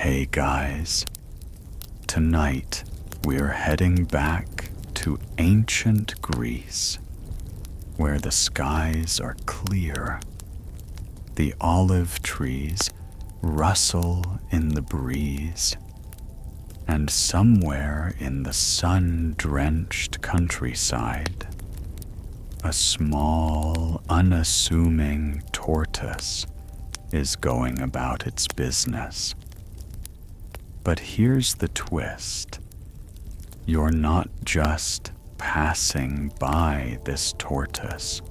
Hey guys, tonight we're heading back to ancient Greece, where the skies are clear, the olive trees rustle in the breeze, and somewhere in the sun-drenched countryside, a small, unassuming tortoise is going about its business. But here's the twist. You're not just passing by this tortoise.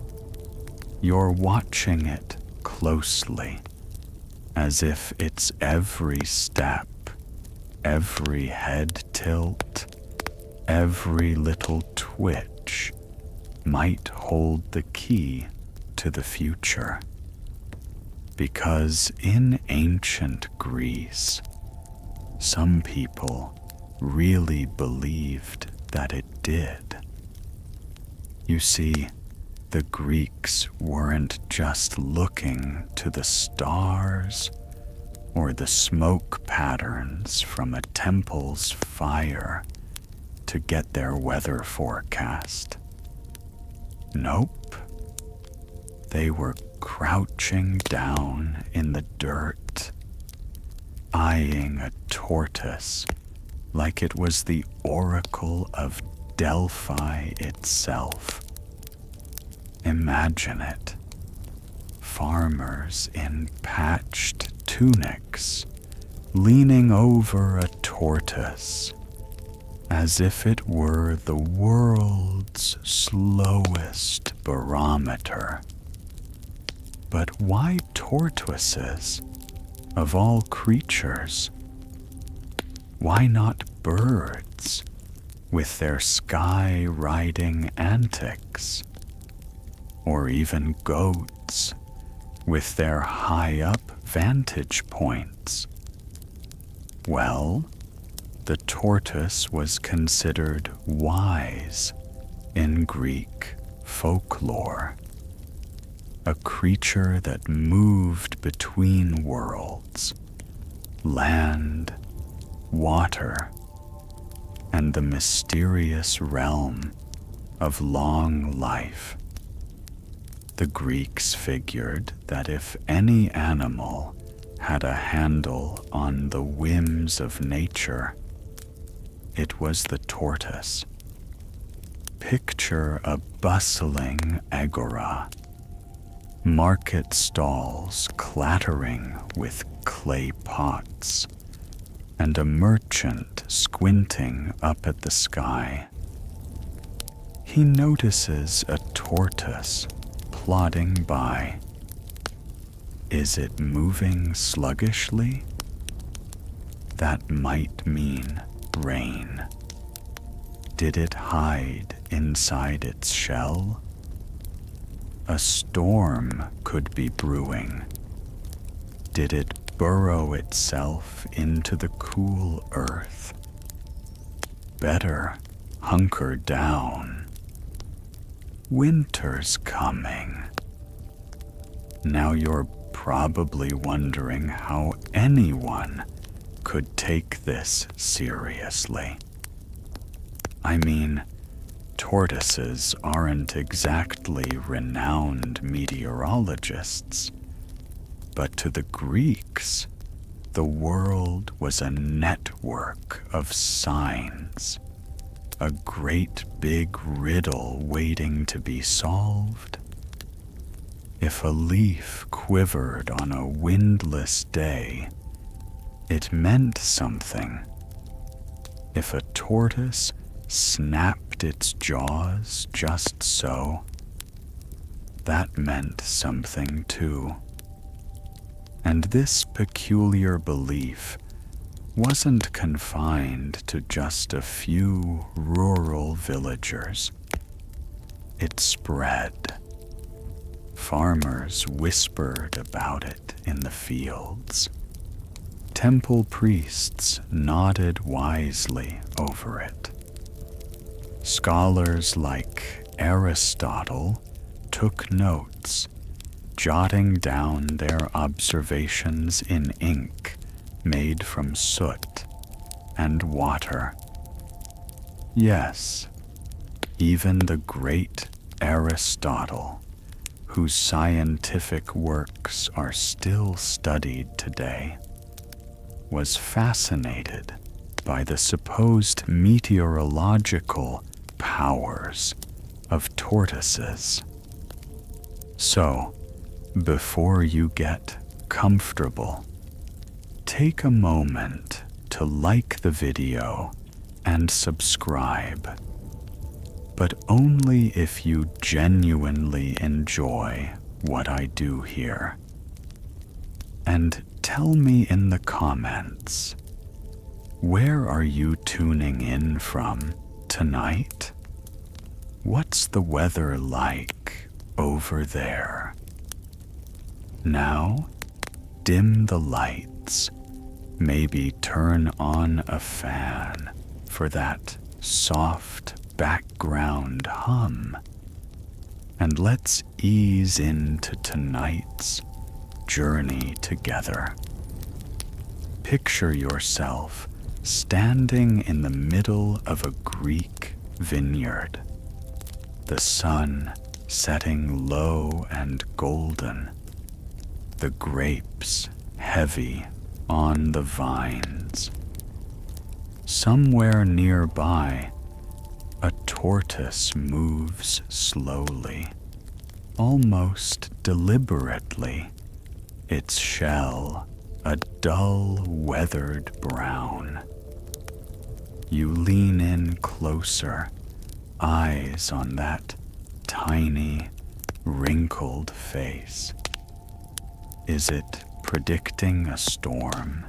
You're watching it closely, as if its every step, every head tilt, every little twitch might hold the key to the future. Because in ancient Greece, some people really believed that it did. You see, the Greeks weren't just looking to the stars or the smoke patterns from a temple's fire to get their weather forecast. Nope. They were crouching down in the dirt, eyeing a tortoise like it was the oracle of Delphi itself. Imagine it. Farmers in patched tunics leaning over a tortoise as if it were the world's slowest barometer. But why tortoises, of all creatures? Why not birds with their sky-riding antics? Or even goats with their high-up vantage points? Well, the tortoise was considered wise in Greek folklore. A creature that moved between worlds, land, water, and the mysterious realm of long life. The Greeks figured that if any animal had a handle on the whims of nature, it was the tortoise. Picture a bustling agora, market stalls clattering with clay pots, and a merchant squinting up at the sky. He notices a tortoise plodding by. Is it moving sluggishly? That might mean rain. Did it hide inside its shell? A storm could be brewing. Did it burrow itself into the cool earth? Better hunker down. Winter's coming. Now you're probably wondering how anyone could take this seriously. I mean, tortoises aren't exactly renowned meteorologists, but to the Greeks, the world was a network of signs, a great big riddle waiting to be solved. If a leaf quivered on a windless day, it meant something. If a tortoise snapped its jaws just so, that meant something too. And this peculiar belief wasn't confined to just a few rural villagers. It spread. Farmers whispered about it in the fields. Temple priests nodded wisely over it. Scholars like Aristotle took notes, jotting down their observations in ink made from soot and water. Yes, even the great Aristotle, whose scientific works are still studied today, was fascinated by the supposed meteorological powers of tortoises. So, before you get comfortable, take a moment to like the video and subscribe, but only if you genuinely enjoy what I do here. And tell me in the comments, where are you tuning in from tonight? What's the weather like over there? Now, dim the lights, maybe turn on a fan for that soft background hum, and let's ease into tonight's journey together. Picture yourself standing in the middle of a Greek vineyard, the sun setting low and golden, the grapes heavy on the vines. Somewhere nearby, a tortoise moves slowly, almost deliberately, its shell a dull, weathered brown. You lean in closer, eyes on that tiny, wrinkled face. Is it predicting a storm?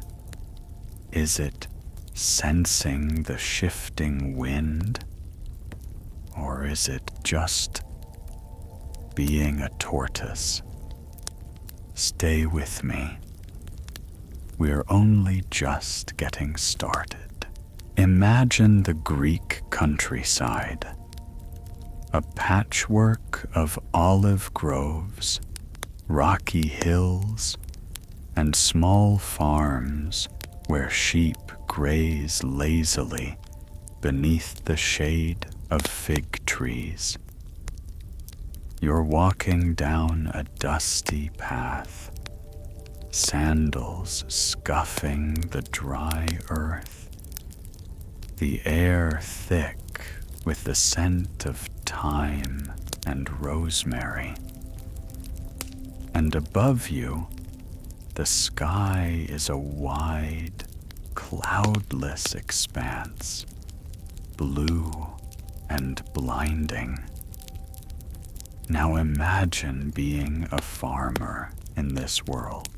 Is it sensing the shifting wind? Or is it just being a tortoise? Stay with me. We're only just getting started. Imagine the Greek countryside, a patchwork of olive groves, rocky hills, and small farms where sheep graze lazily beneath the shade of fig trees. You're walking down a dusty path, sandals scuffing the dry earth, the air thick with the scent of thyme and rosemary. And above you, the sky is a wide, cloudless expanse, blue and blinding. Now imagine being a farmer in this world.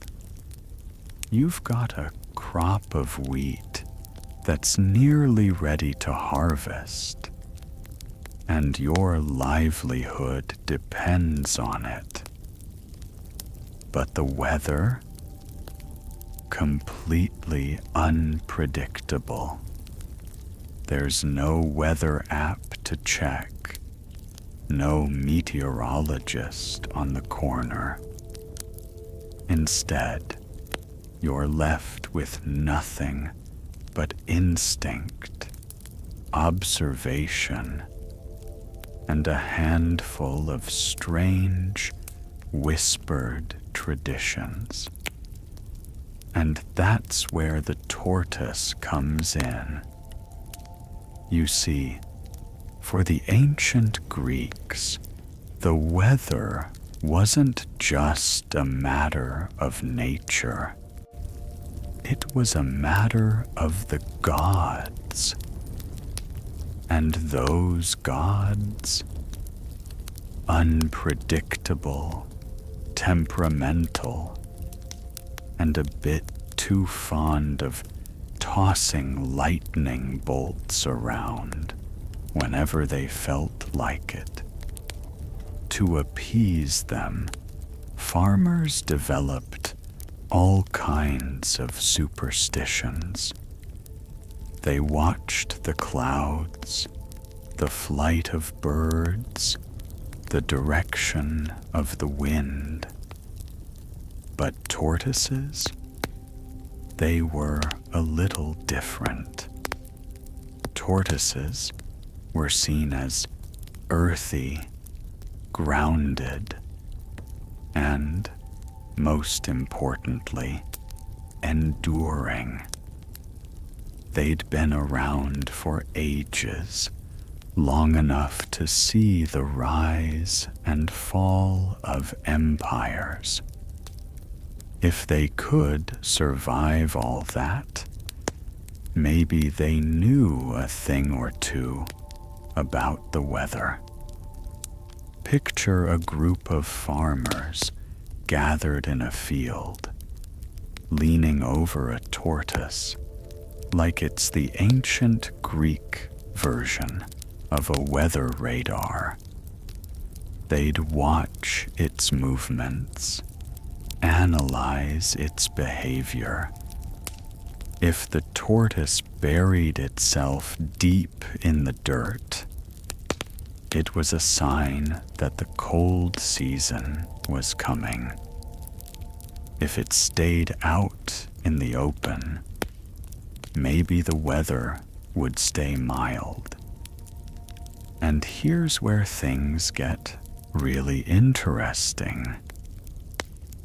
You've got a crop of wheat that's nearly ready to harvest, and your livelihood depends on it. But the weather? Completely unpredictable. There's no weather app to check, no meteorologist on the corner. Instead, you're left with nothing but instinct, observation, and a handful of strange, whispered traditions. And that's where the tortoise comes in. You see, for the ancient Greeks, the weather wasn't just a matter of nature. It was a matter of the gods. And those gods, unpredictable, temperamental, and a bit too fond of tossing lightning bolts around whenever they felt like it. To appease them, farmers developed all kinds of superstitions. They watched the clouds, the flight of birds, the direction of the wind. But tortoises? they were a little different. Tortoises were seen as earthy, grounded, and, most importantly, enduring. They'd been around for ages, long enough to see the rise and fall of empires. If they could survive all that, maybe they knew a thing or two about the weather. Picture a group of farmers gathered in a field, leaning over a tortoise like it's the ancient Greek version of a weather radar. They'd watch its movements, analyze its behavior. If the tortoise buried itself deep in the dirt, it was a sign that the cold season was coming. If it stayed out in the open, maybe the weather would stay mild. And here's where things get really interesting.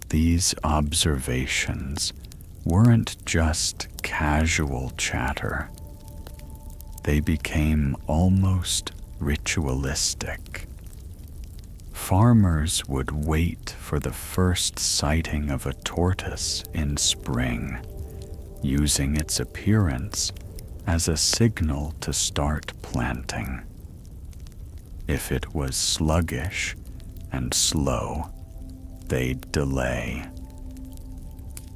These observations weren't just casual chatter. They became almost ritualistic. Farmers would wait for the first sighting of a tortoise in spring, using its appearance as a signal to start planting. If it was sluggish and slow, they'd delay.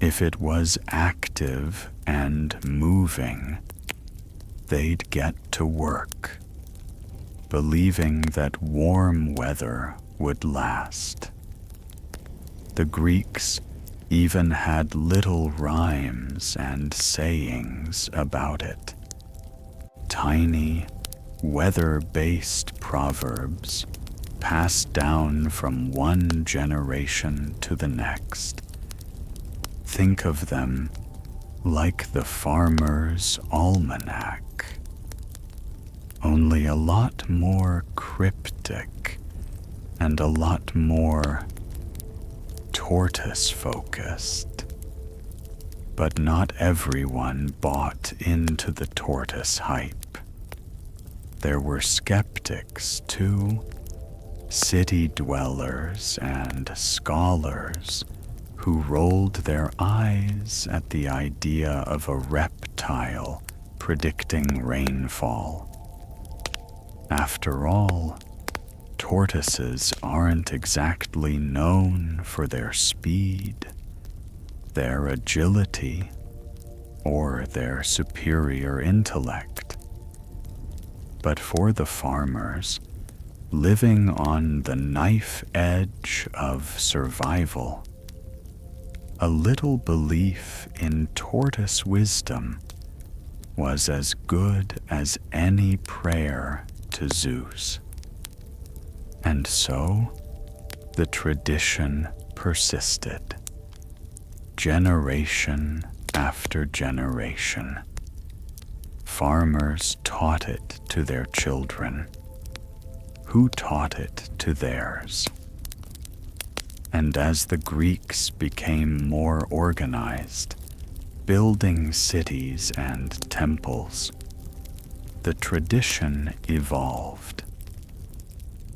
If it was active and moving, they'd get to work, believing that warm weather would last. The Greeks even had little rhymes and sayings about it. Tiny, weather-based proverbs passed down from one generation to the next. Think of them like the Farmer's Almanac, only a lot more cryptic and a lot more tortoise-focused. But not everyone bought into the tortoise hype. There were skeptics, too, city dwellers and scholars who rolled their eyes at the idea of a reptile predicting rainfall. After all, tortoises aren't exactly known for their speed, their agility, or their superior intellect. But for the farmers, living on the knife edge of survival, a little belief in tortoise wisdom was as good as any prayer to Zeus. And so, the tradition persisted, generation after generation. Farmers taught it to their children, who taught it to theirs. And as the Greeks became more organized, building cities and temples, the tradition evolved.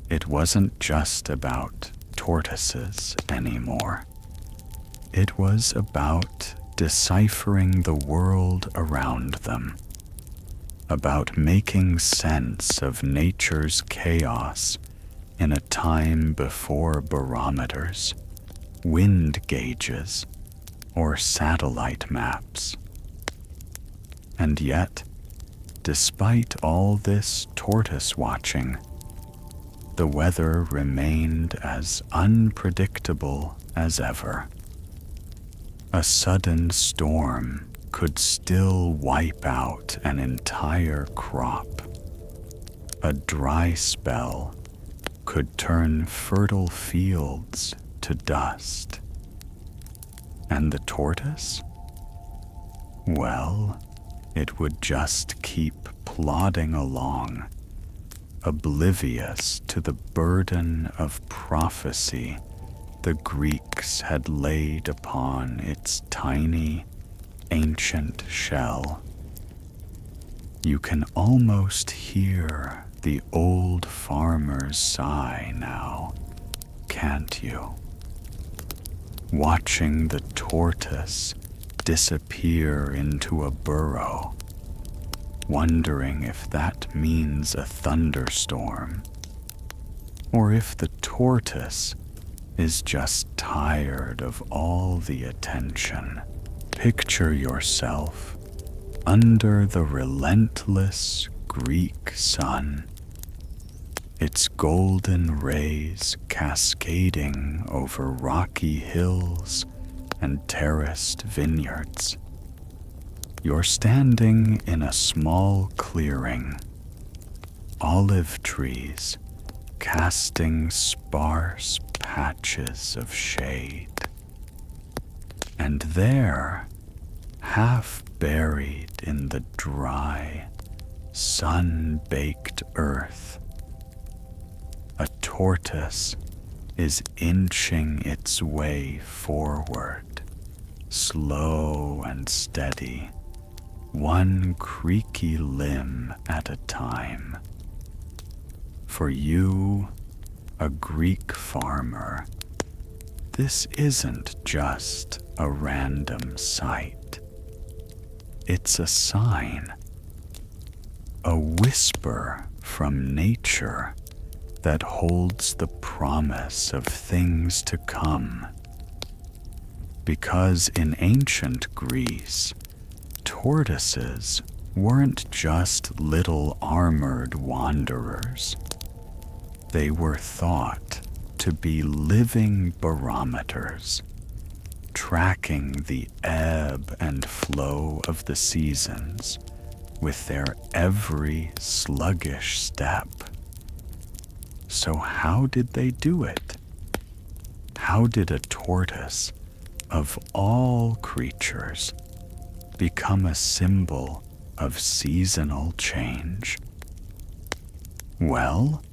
It wasn't just about tortoises anymore. It was about deciphering the world around them, about making sense of nature's chaos in a time before barometers, wind gauges, or satellite maps. And yet, despite all this tortoise watching, the weather remained as unpredictable as ever. A sudden storm could still wipe out an entire crop. A dry spell could turn fertile fields to dust. And the tortoise? well, it would just keep plodding along, oblivious to the burden of prophecy the Greeks had laid upon its tiny, ancient shell. You can almost hear the old farmer's sigh now, can't you? Watching the tortoise disappear into a burrow, wondering if that means a thunderstorm, or if the tortoise is just tired of all the attention. Picture yourself under the relentless Greek sun, its golden rays cascading over rocky hills and terraced vineyards. You're standing in a small clearing, olive trees casting sparse patches of shade. And there, half buried in the dry, sun-baked earth, a tortoise is inching its way forward, slow and steady, one creaky limb at a time. For you, a Greek farmer, this isn't just a random sight. It's a sign, a whisper from nature that holds the promise of things to come. Because in ancient Greece, tortoises weren't just little armored wanderers. They were thought to be living barometers, tracking the ebb and flow of the seasons with their every sluggish step. So how did they do it? How did a tortoise, of all creatures, become a symbol of seasonal change? Well,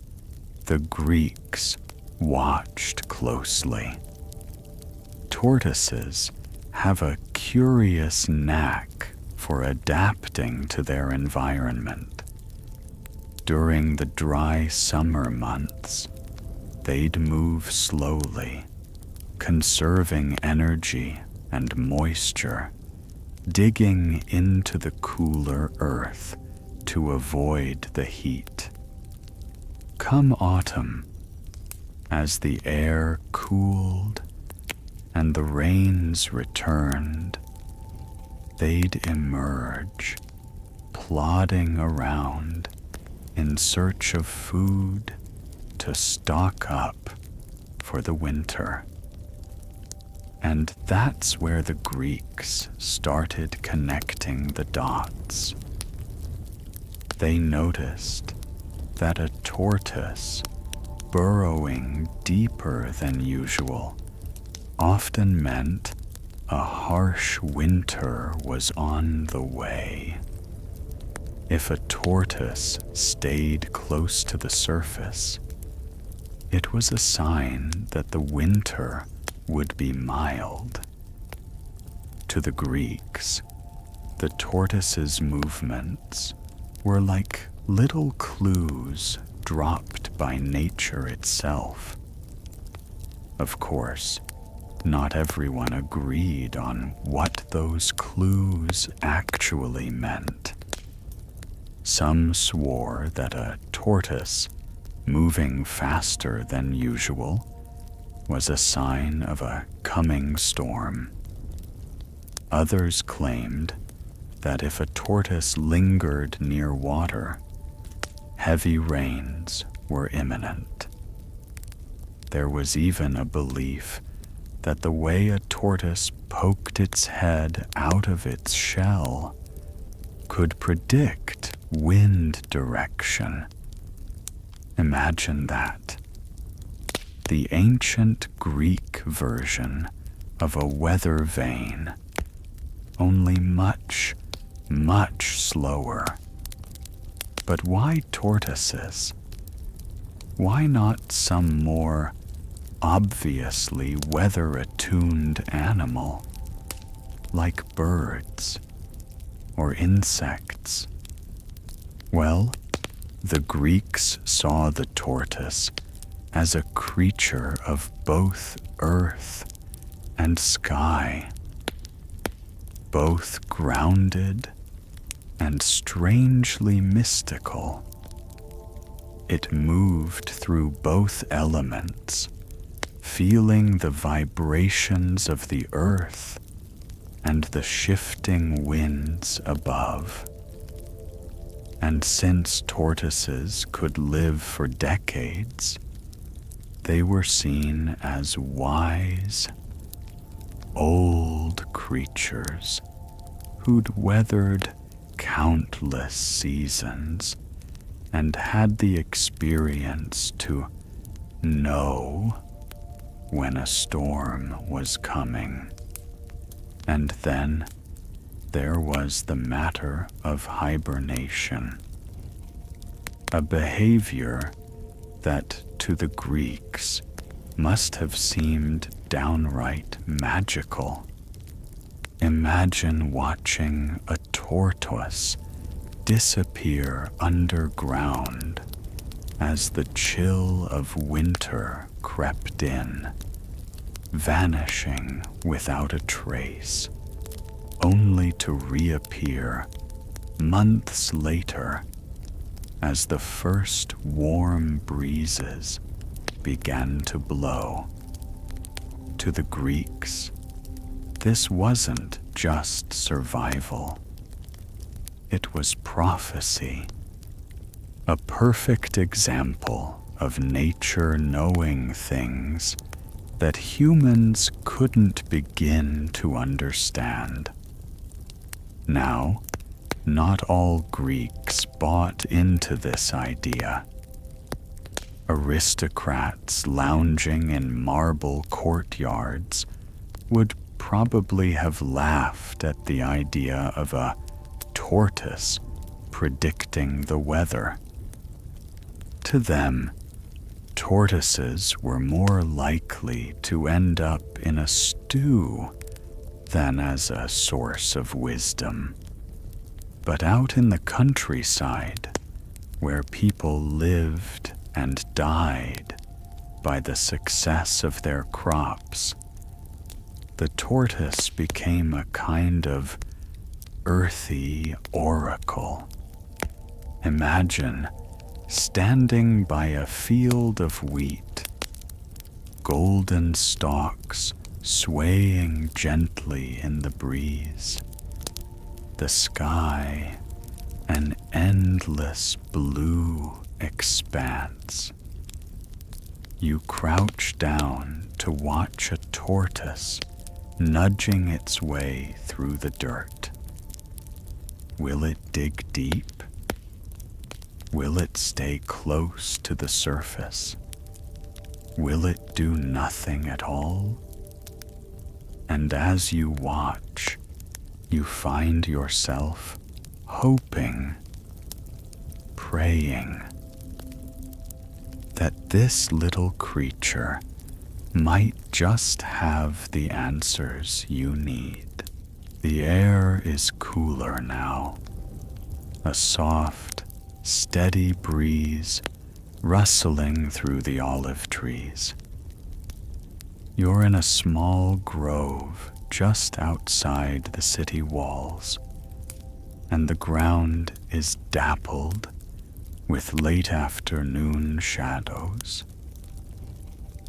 the Greeks watched closely. Tortoises have a curious knack for adapting to their environment. During the dry summer months, they'd move slowly, conserving energy and moisture, digging into the cooler earth to avoid the heat. Come autumn, as the air cooled and the rains returned, they'd emerge, plodding around in search of food to stock up for the winter. And that's where the Greeks started connecting the dots. They noticed that a tortoise burrowing deeper than usual often meant a harsh winter was on the way. If a tortoise stayed close to the surface, it was a sign that the winter would be mild. To the Greeks, the tortoise's movements were like little clues dropped by nature itself. Of course, not everyone agreed on what those clues actually meant. Some swore that a tortoise moving faster than usual was a sign of a coming storm. Others claimed that if a tortoise lingered near water, heavy rains were imminent. There was even a belief that the way a tortoise poked its head out of its shell could predict wind direction. Imagine that. The ancient Greek version of a weather vane, only much, much slower. But why tortoises? Why not some more obviously weather-attuned animal, like birds or insects? Well, the Greeks saw the tortoise as a creature of both earth and sky, both grounded and strangely mystical. It moved through both elements, feeling the vibrations of the earth and the shifting winds above. And since tortoises could live for decades, they were seen as wise, old creatures who'd weathered countless seasons and had the experience to know when a storm was coming. And then there was the matter of hibernation, a behavior that to the Greeks must have seemed downright magical. Imagine watching a tortoise disappear underground as the chill of winter crept in, vanishing without a trace, only to reappear months later as the first warm breezes began to blow. To the Greeks, this wasn't just survival. It was prophecy, a perfect example of nature knowing things that humans couldn't begin to understand. Now, not all Greeks bought into this idea. Aristocrats lounging in marble courtyards would probably have laughed at the idea of a tortoise predicting the weather. To them, tortoises were more likely to end up in a stew than as a source of wisdom. But out in the countryside, where people lived and died by the success of their crops, the tortoise became a kind of earthy oracle. Imagine standing by a field of wheat, golden stalks swaying gently in the breeze, the sky an endless blue expanse. You crouch down to watch a tortoise nudging its way through the dirt. Will it dig deep? Will it stay close to the surface? Will it do nothing at all? And as you watch, you find yourself hoping, praying that this little creature might just have the answers you need. The air is cooler now, a soft, steady breeze rustling through the olive trees. You're in a small grove just outside the city walls, and the ground is dappled with late afternoon shadows.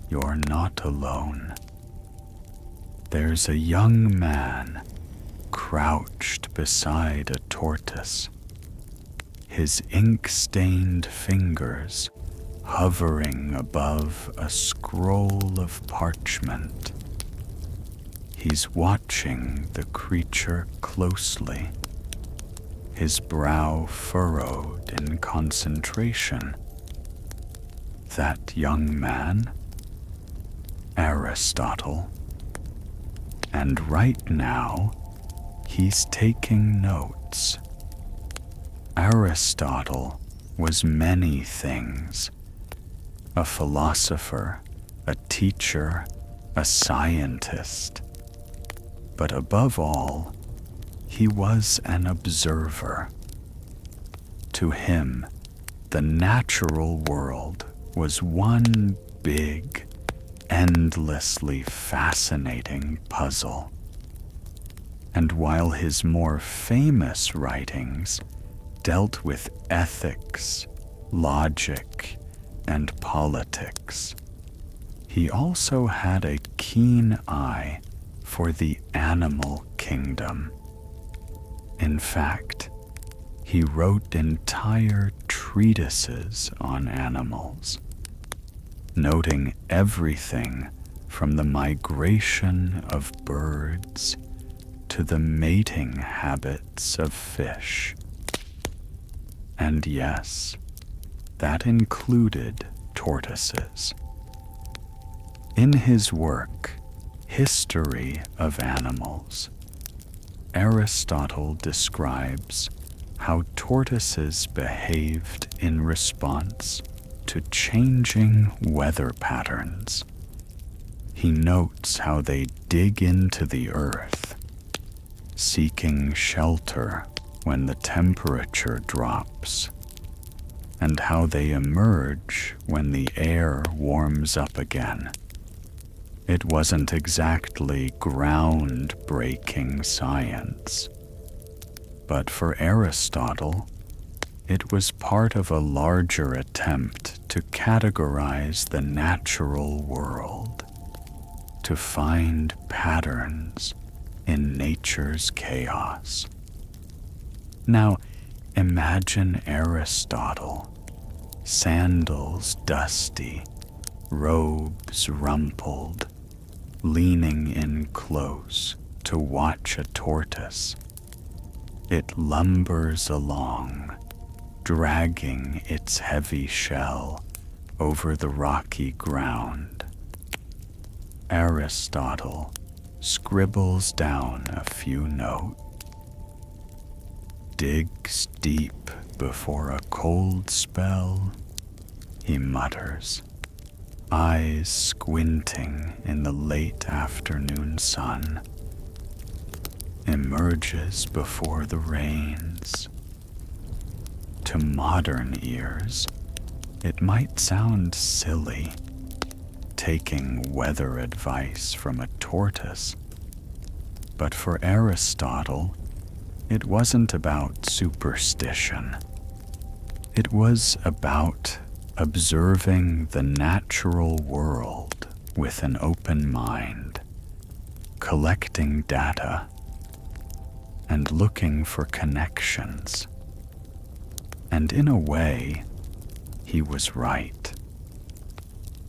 You're not alone. There's a young man crouched beside a tortoise, his ink-stained fingers hovering above a scroll of parchment. He's watching the creature closely, his brow furrowed in concentration. That young man? Aristotle. And right now, he's taking notes. Aristotle was many things: a philosopher, a teacher, a scientist. But above all, he was an observer. To him, the natural world was one big, endlessly fascinating puzzle. And while his more famous writings dealt with ethics, logic, and politics, he also had a keen eye for the animal kingdom. In fact, he wrote entire treatises on animals, noting everything from the migration of birds to the mating habits of fish. And yes, that included tortoises. In his work, History of Animals, Aristotle describes how tortoises behaved in response to changing weather patterns. He notes how they dig into the earth, seeking shelter when the temperature drops, and how they emerge when the air warms up again. It wasn't exactly ground-breaking science, but for Aristotle, it was part of a larger attempt to categorize the natural world, to find patterns in nature's chaos. Now, imagine Aristotle, sandals dusty, robes rumpled, leaning in close to watch a tortoise. It lumbers along, dragging its heavy shell over the rocky ground. Aristotle scribbles down a few notes, digs deep before a cold spell, he mutters, eyes squinting in the late afternoon sun, emerges before the rains. To modern ears, it might sound silly, taking weather advice from a tortoise, but for Aristotle, it wasn't about superstition. It was about observing the natural world with an open mind, collecting data, and looking for connections. And in a way, he was right.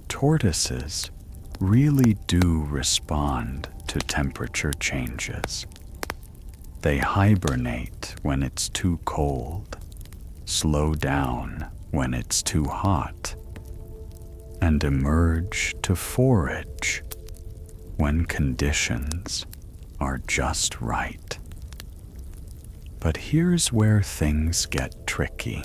Tortoises really do respond to temperature changes. They hibernate when it's too cold, slow down when it's too hot, and emerge to forage when conditions are just right. But here's where things get tricky.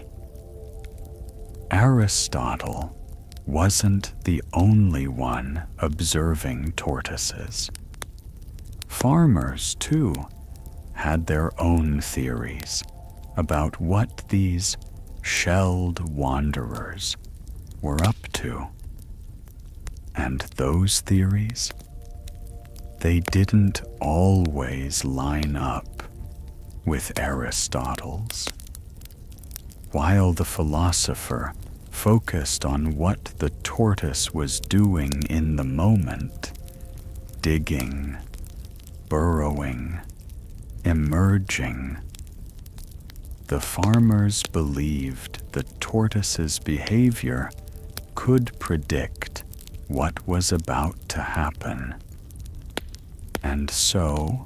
Aristotle wasn't the only one observing tortoises. Farmers, too, had their own theories about what these shelled wanderers were up to. And those theories, they didn't always line up with Aristotle's. While the philosopher focused on what the tortoise was doing in the moment, digging, burrowing, emerging, the farmers believed the tortoise's behavior could predict what was about to happen. And so,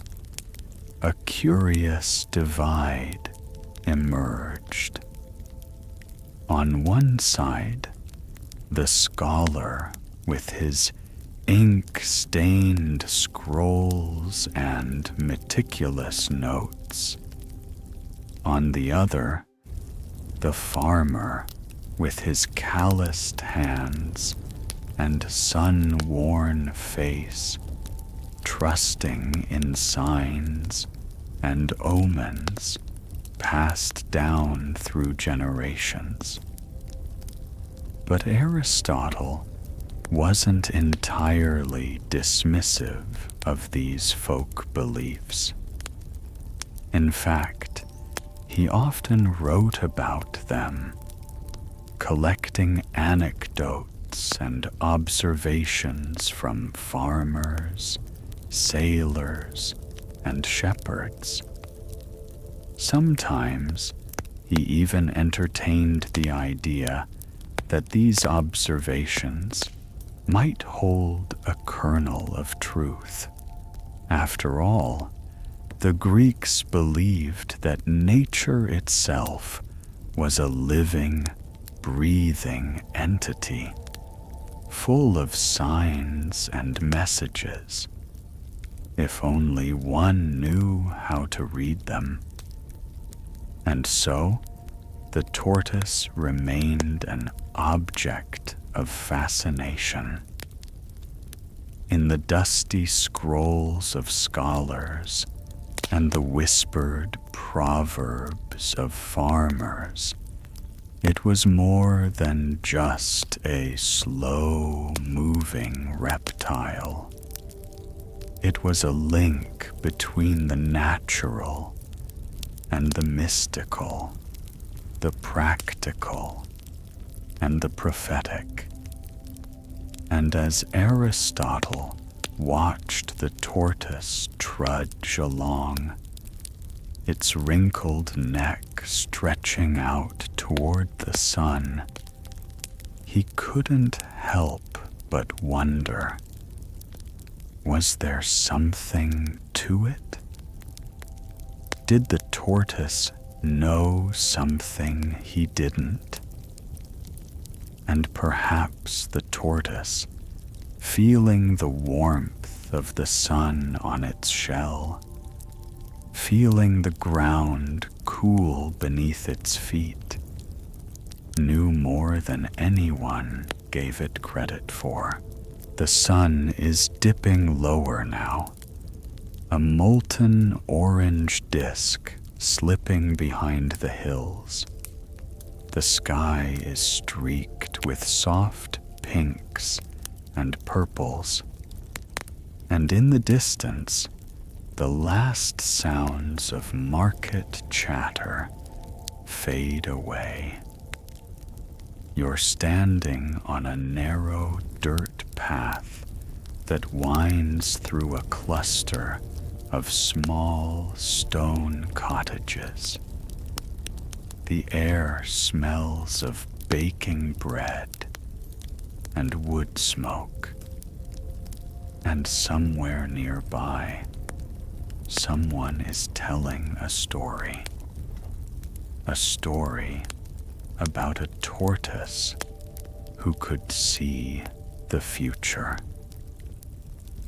a curious divide emerged. On one side, the scholar with his ink-stained scrolls and meticulous notes. On the other, the farmer, with his calloused hands and sun-worn face, trusting in signs and omens passed down through generations. But Aristotle wasn't entirely dismissive of these folk beliefs. In fact, he often wrote about them, collecting anecdotes and observations from farmers, sailors, and shepherds. Sometimes he even entertained the idea that these observations might hold a kernel of truth. After all, the Greeks believed that nature itself was a living, breathing entity, full of signs and messages, if only one knew how to read them. And so, the tortoise remained an object of fascination. In the dusty scrolls of scholars and the whispered proverbs of farmers, it was more than just a slow-moving reptile. It was a link between the natural and the mystical, the practical and the prophetic. And as Aristotle watched the tortoise trudge along, its wrinkled neck stretching out toward the sun, he couldn't help but wonder, was there something to it? Did the tortoise know something he didn't? And perhaps the tortoise, feeling the warmth of the sun on its shell, feeling the ground cool beneath its feet, knew more than anyone gave it credit for. The sun is dipping lower now, a molten orange disk slipping behind the hills. The sky is streaked with soft pinks and purples, and in the distance, the last sounds of market chatter fade away. You're standing on a narrow dirt path that winds through a cluster of small stone cottages. The air smells of baking bread and wood smoke, and somewhere nearby, someone is telling a story about a tortoise who could see the future.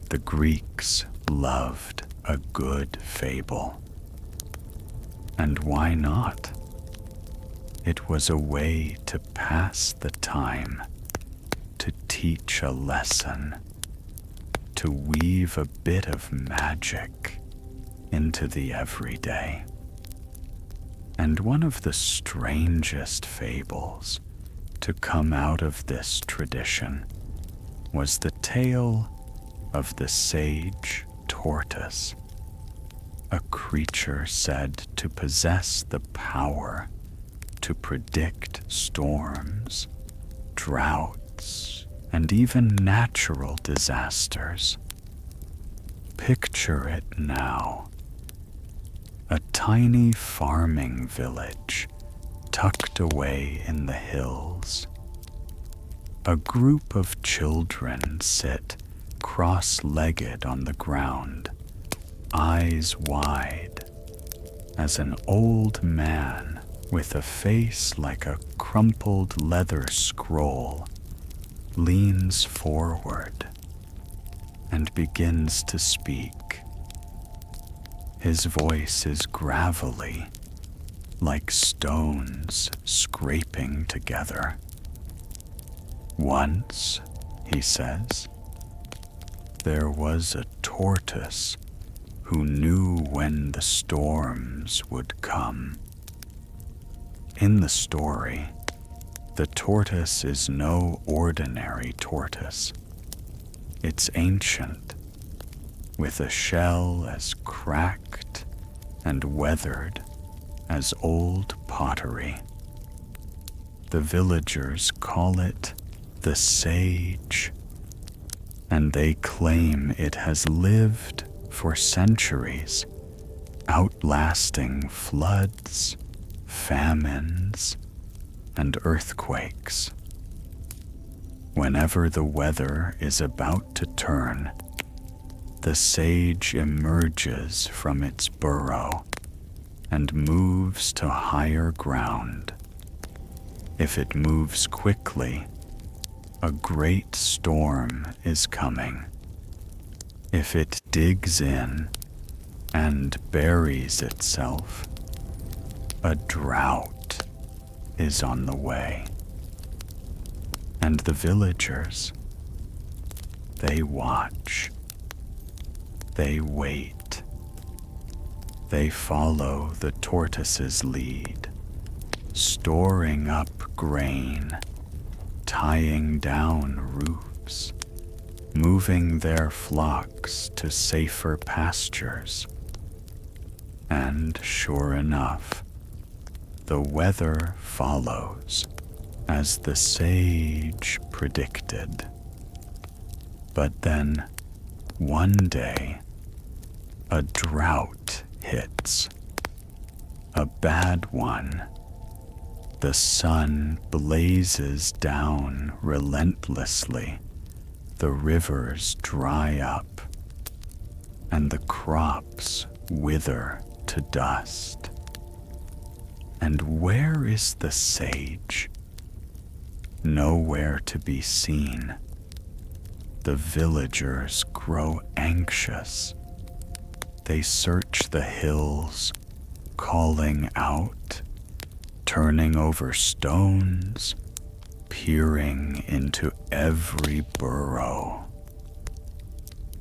The Greeks loved a good fable. And why not? It was a way to pass the time, to teach a lesson, to weave a bit of magic into the everyday. And one of the strangest fables to come out of this tradition was the tale of the sage tortoise, a creature said to possess the power to predict storms, droughts, and even natural disasters. Picture it now. A tiny farming village tucked away in the hills. A group of children sit cross-legged on the ground, eyes wide, as an old man with a face like a crumpled leather scroll leans forward, and begins to speak. His voice is gravelly, like stones scraping together. Once, he says, there was a tortoise who knew when the storms would come. In the story, the tortoise is no ordinary tortoise. It's ancient, with a shell as cracked and weathered as old pottery. The villagers call it the sage, and they claim it has lived for centuries, outlasting floods, famines, and earthquakes. Whenever the weather is about to turn, the sage emerges from its burrow and moves to higher ground. If it moves quickly, a great storm is coming. If it digs in and buries itself, a drought is on the way. And the villagers, they watch, they wait, they follow the tortoise's lead, storing up grain, tying down roofs, moving their flocks to safer pastures. And sure enough, the weather follows as the sage predicted. But then, one day, a drought hits, a bad one. The sun blazes down relentlessly, the rivers dry up, and the crops wither to dust. And where is the sage? Nowhere to be seen. The villagers grow anxious. They search the hills, calling out, turning over stones, peering into every burrow.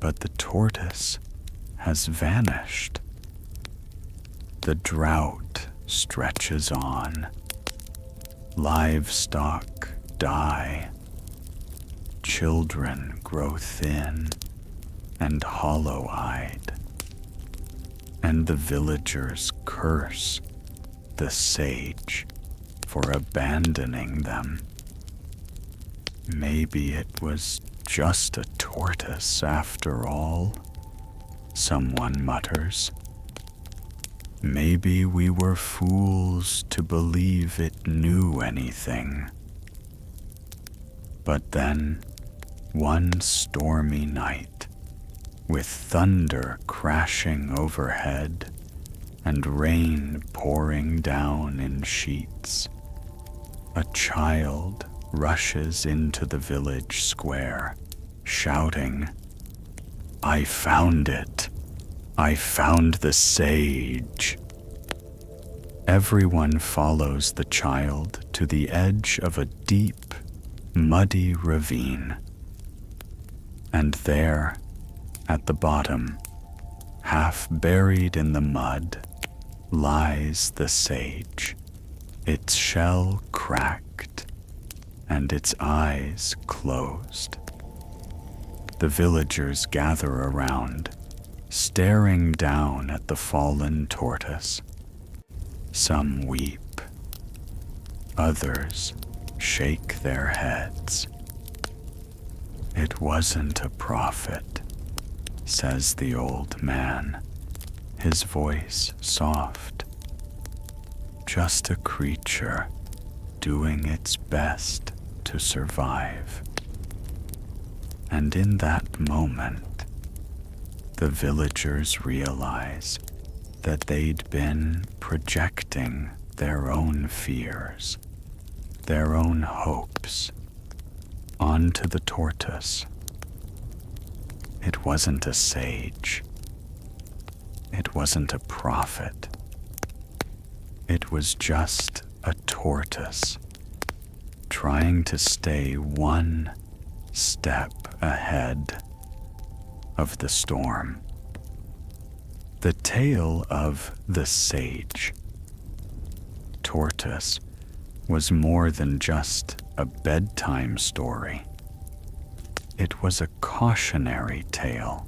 But the tortoise has vanished. The drought stretches on. Livestock die. Children grow thin and hollow-eyed. And the villagers curse the sage for abandoning them. Maybe it was just a tortoise after all, someone mutters. Maybe we were fools to believe it knew anything. But then, one stormy night, with thunder crashing overhead and rain pouring down in sheets, a child rushes into the village square, shouting, "I found it! I found the sage!" Everyone follows the child to the edge of a deep, muddy ravine. And there, at the bottom, half buried in the mud, lies the sage, its shell cracked and its eyes closed. The villagers gather around, staring down at the fallen tortoise. Some weep. Others shake their heads. "It wasn't a prophet," says the old man, his voice soft. "Just a creature doing its best to survive." And in that moment, the villagers realize that they'd been projecting their own fears, their own hopes, onto the tortoise. It wasn't a sage. It wasn't a prophet. It was just a tortoise trying to stay one step ahead of the storm. The tale of the sage tortoise was more than just a bedtime story. It was a cautionary tale,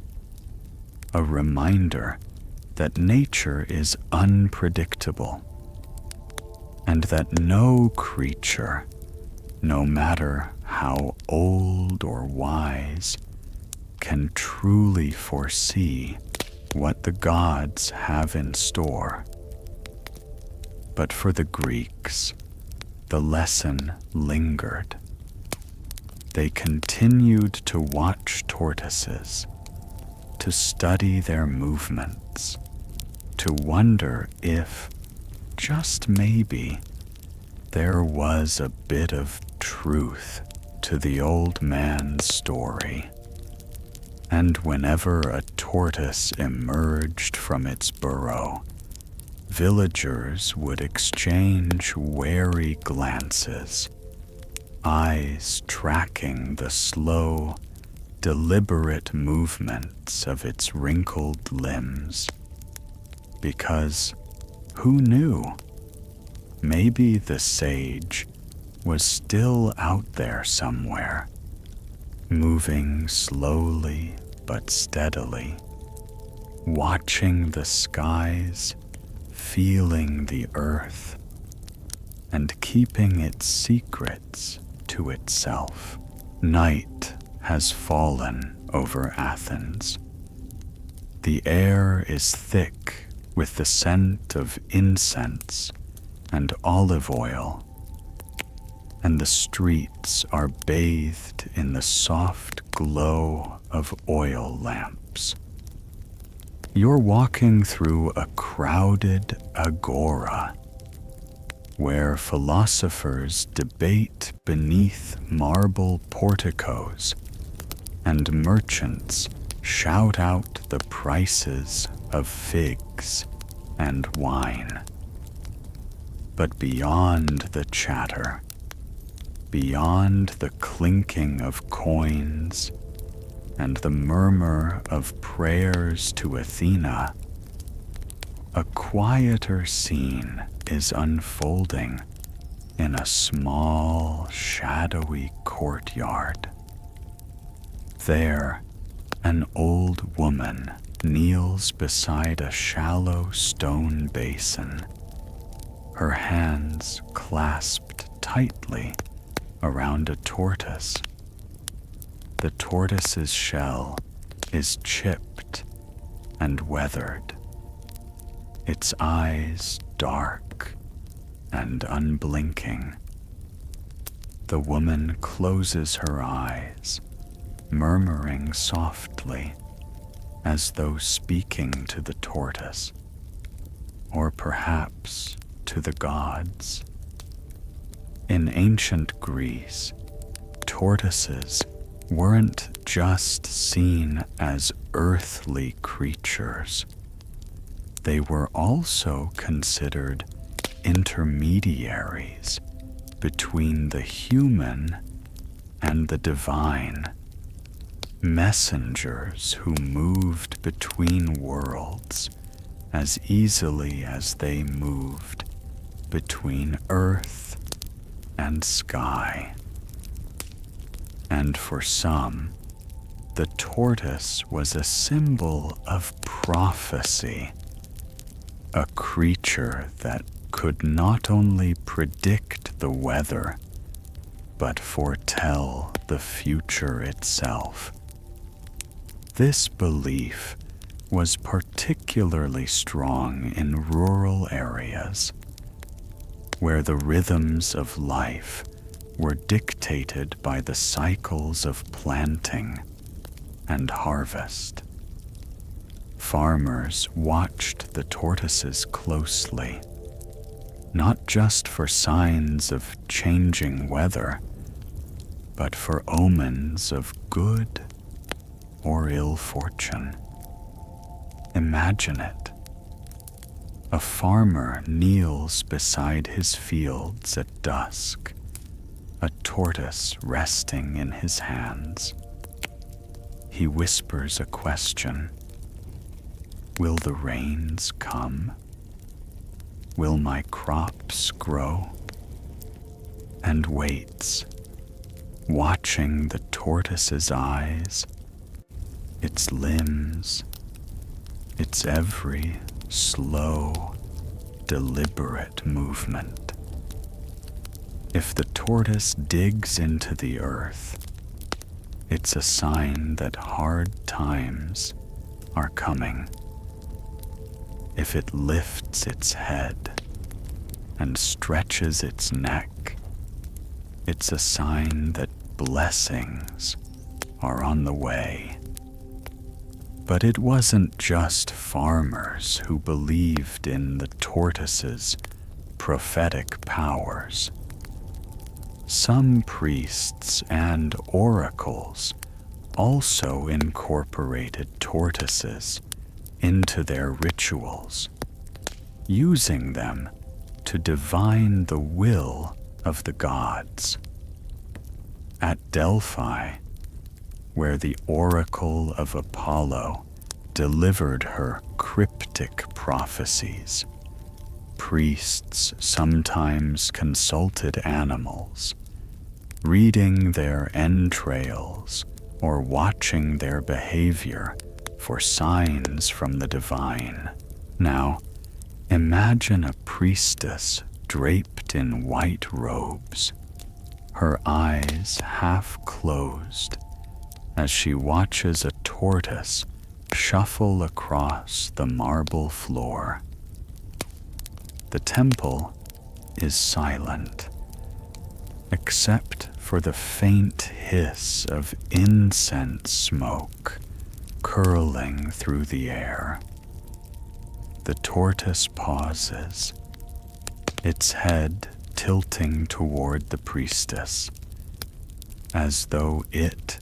a reminder that nature is unpredictable and that no creature, no matter how old or wise, can truly foresee what the gods have in store. But for the Greeks, the lesson lingered. They continued to watch tortoises, to study their movements, to wonder if, just maybe, there was a bit of truth to the old man's story. And whenever a tortoise emerged from its burrow, villagers would exchange wary glances, eyes tracking the slow, deliberate movements of its wrinkled limbs. Because, who knew? Maybe the sage was still out there somewhere, moving slowly but steadily, watching the skies, feeling the earth, and keeping its secrets to itself. Night has fallen over Athens. The air is thick with the scent of incense and olive oil, and the streets are bathed in the soft glow of oil lamps. You're walking through a crowded agora, where philosophers debate beneath marble porticos, and merchants shout out the prices of figs and wine. But beyond the chatter, beyond the clinking of coins and the murmur of prayers to Athena, a quieter scene is unfolding in a small, shadowy courtyard. There, an old woman kneels beside a shallow stone basin, her hands clasped tightly around a tortoise. The tortoise's shell is chipped and weathered, its eyes dark and unblinking. The woman closes her eyes, murmuring softly, as though speaking to the tortoise, or perhaps to the gods. In ancient Greece, tortoises weren't just seen as earthly creatures. They were also considered intermediaries between the human and the divine, messengers who moved between worlds as easily as they moved between earth and sky. And for some, the tortoise was a symbol of prophecy, a creature that could not only predict the weather, but foretell the future itself. This belief was particularly strong in rural areas, where the rhythms of life were dictated by the cycles of planting and harvest. Farmers watched the tortoises closely, not just for signs of changing weather, but for omens of good or ill fortune. Imagine it. A farmer kneels beside his fields at dusk, a tortoise resting in his hands. He whispers a question. Will the rains come? Will my crops grow? And waits, watching the tortoise's eyes, its limbs, its every slow, deliberate movement. If the tortoise digs into the earth, it's a sign that hard times are coming. If it lifts its head and stretches its neck, it's a sign that blessings are on the way. But it wasn't just farmers who believed in the tortoise's prophetic powers. Some priests and oracles also incorporated tortoises into their rituals, using them to divine the will of the gods. At Delphi, where the oracle of Apollo delivered her cryptic prophecies, priests sometimes consulted animals, reading their entrails or watching their behavior for signs from the divine. Now, imagine a priestess draped in white robes, her eyes half closed as she watches a tortoise shuffle across the marble floor. The temple is silent, except for the faint hiss of incense smoke curling through the air. The tortoise pauses, its head tilting toward the priestess, as though it,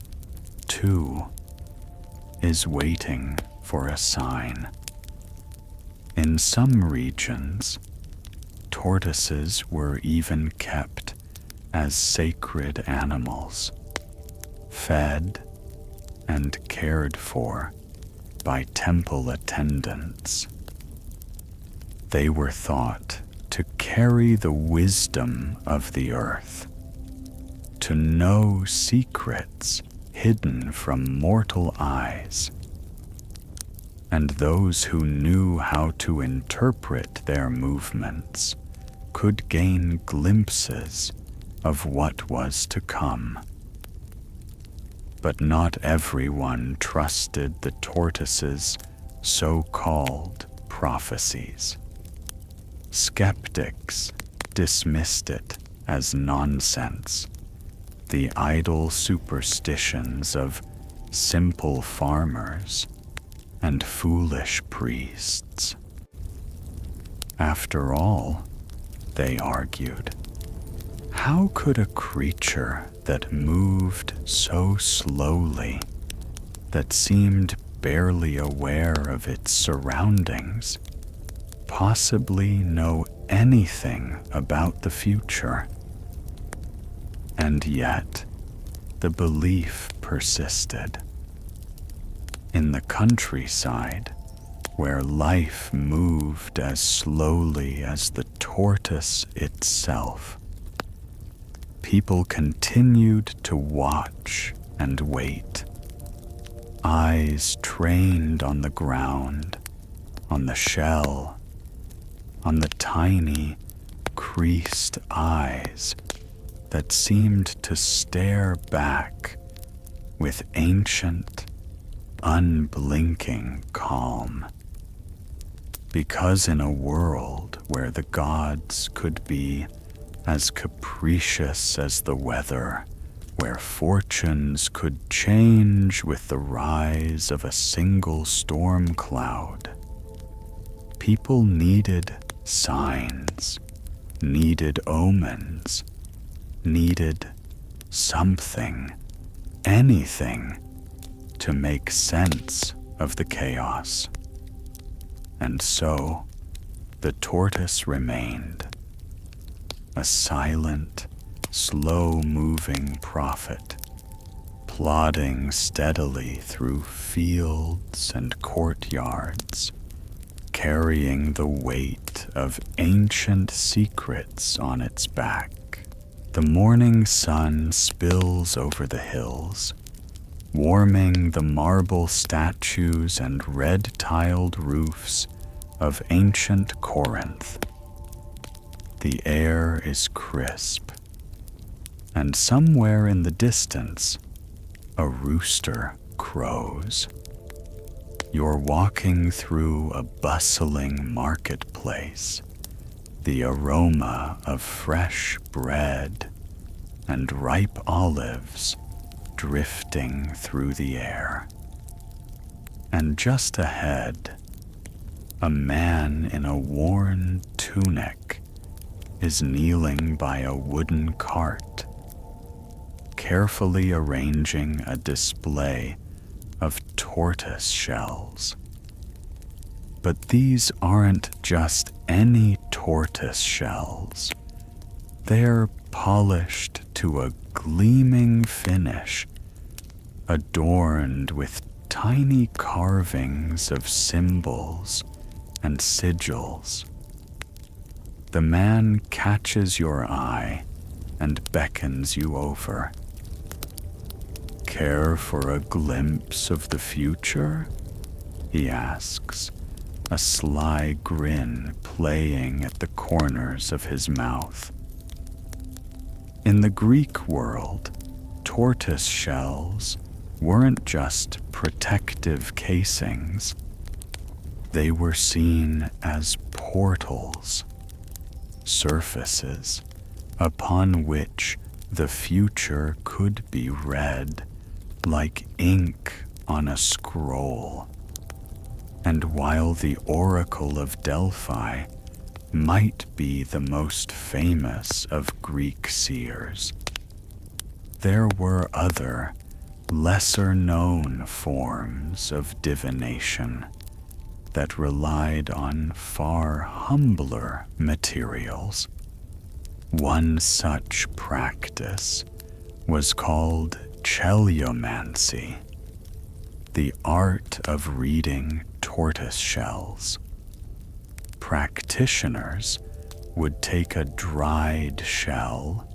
too, is waiting for a sign. In some regions, tortoises were even kept as sacred animals, fed and cared for by temple attendants. They were thought to carry the wisdom of the earth, to know secrets hidden from mortal eyes, and those who knew how to interpret their movements could gain glimpses of what was to come. But not everyone trusted the tortoise's so-called prophecies. Skeptics dismissed it as nonsense, the idle superstitions of simple farmers and foolish priests. After all, they argued, how could a creature that moved so slowly, that seemed barely aware of its surroundings, possibly know anything about the future? And yet, the belief persisted. In the countryside, where life moved as slowly as the tortoise itself, people continued to watch and wait, eyes trained on the ground, on the shell, on the tiny, creased eyes that seemed to stare back with ancient, unblinking calm. Because in a world where the gods could be as capricious as the weather, where fortunes could change with the rise of a single storm cloud, people needed signs, needed omens, needed something, anything, to make sense of the chaos. And so the tortoise remained, a silent, slow-moving prophet, plodding steadily through fields and courtyards, carrying the weight of ancient secrets on its back. The morning sun spills over the hills, warming the marble statues and red-tiled roofs of ancient Corinth. The air is crisp, and somewhere in the distance, a rooster crows. You're walking through a bustling marketplace, the aroma of fresh bread and ripe olives drifting through the air. And just ahead, a man in a worn tunic is kneeling by a wooden cart, carefully arranging a display of tortoise shells. But these aren't just any tortoise shells. They're polished to a gleaming finish, adorned with tiny carvings of symbols and sigils. The man catches your eye and beckons you over. "Care for a glimpse of the future?" he asks, a sly grin playing at the corners of his mouth. In the Greek world, tortoise shells weren't just protective casings. They were seen as portals, surfaces upon which the future could be read like ink on a scroll. And while the Oracle of Delphi might be the most famous of Greek seers, there were other, lesser-known forms of divination that relied on far humbler materials. One such practice was called cheliomancy, the art of reading tortoise shells. Practitioners would take a dried shell,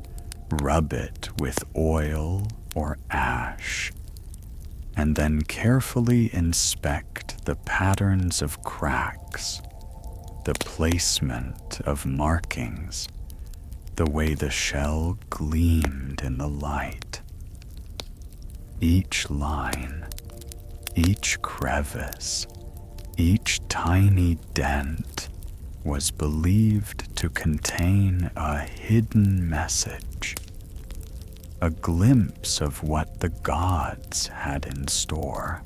rub it with oil or ash, and then carefully inspect the patterns of cracks, the placement of markings, the way the shell gleamed in the light. Each line, each crevice, each tiny dent was believed to contain a hidden message, a glimpse of what the gods had in store.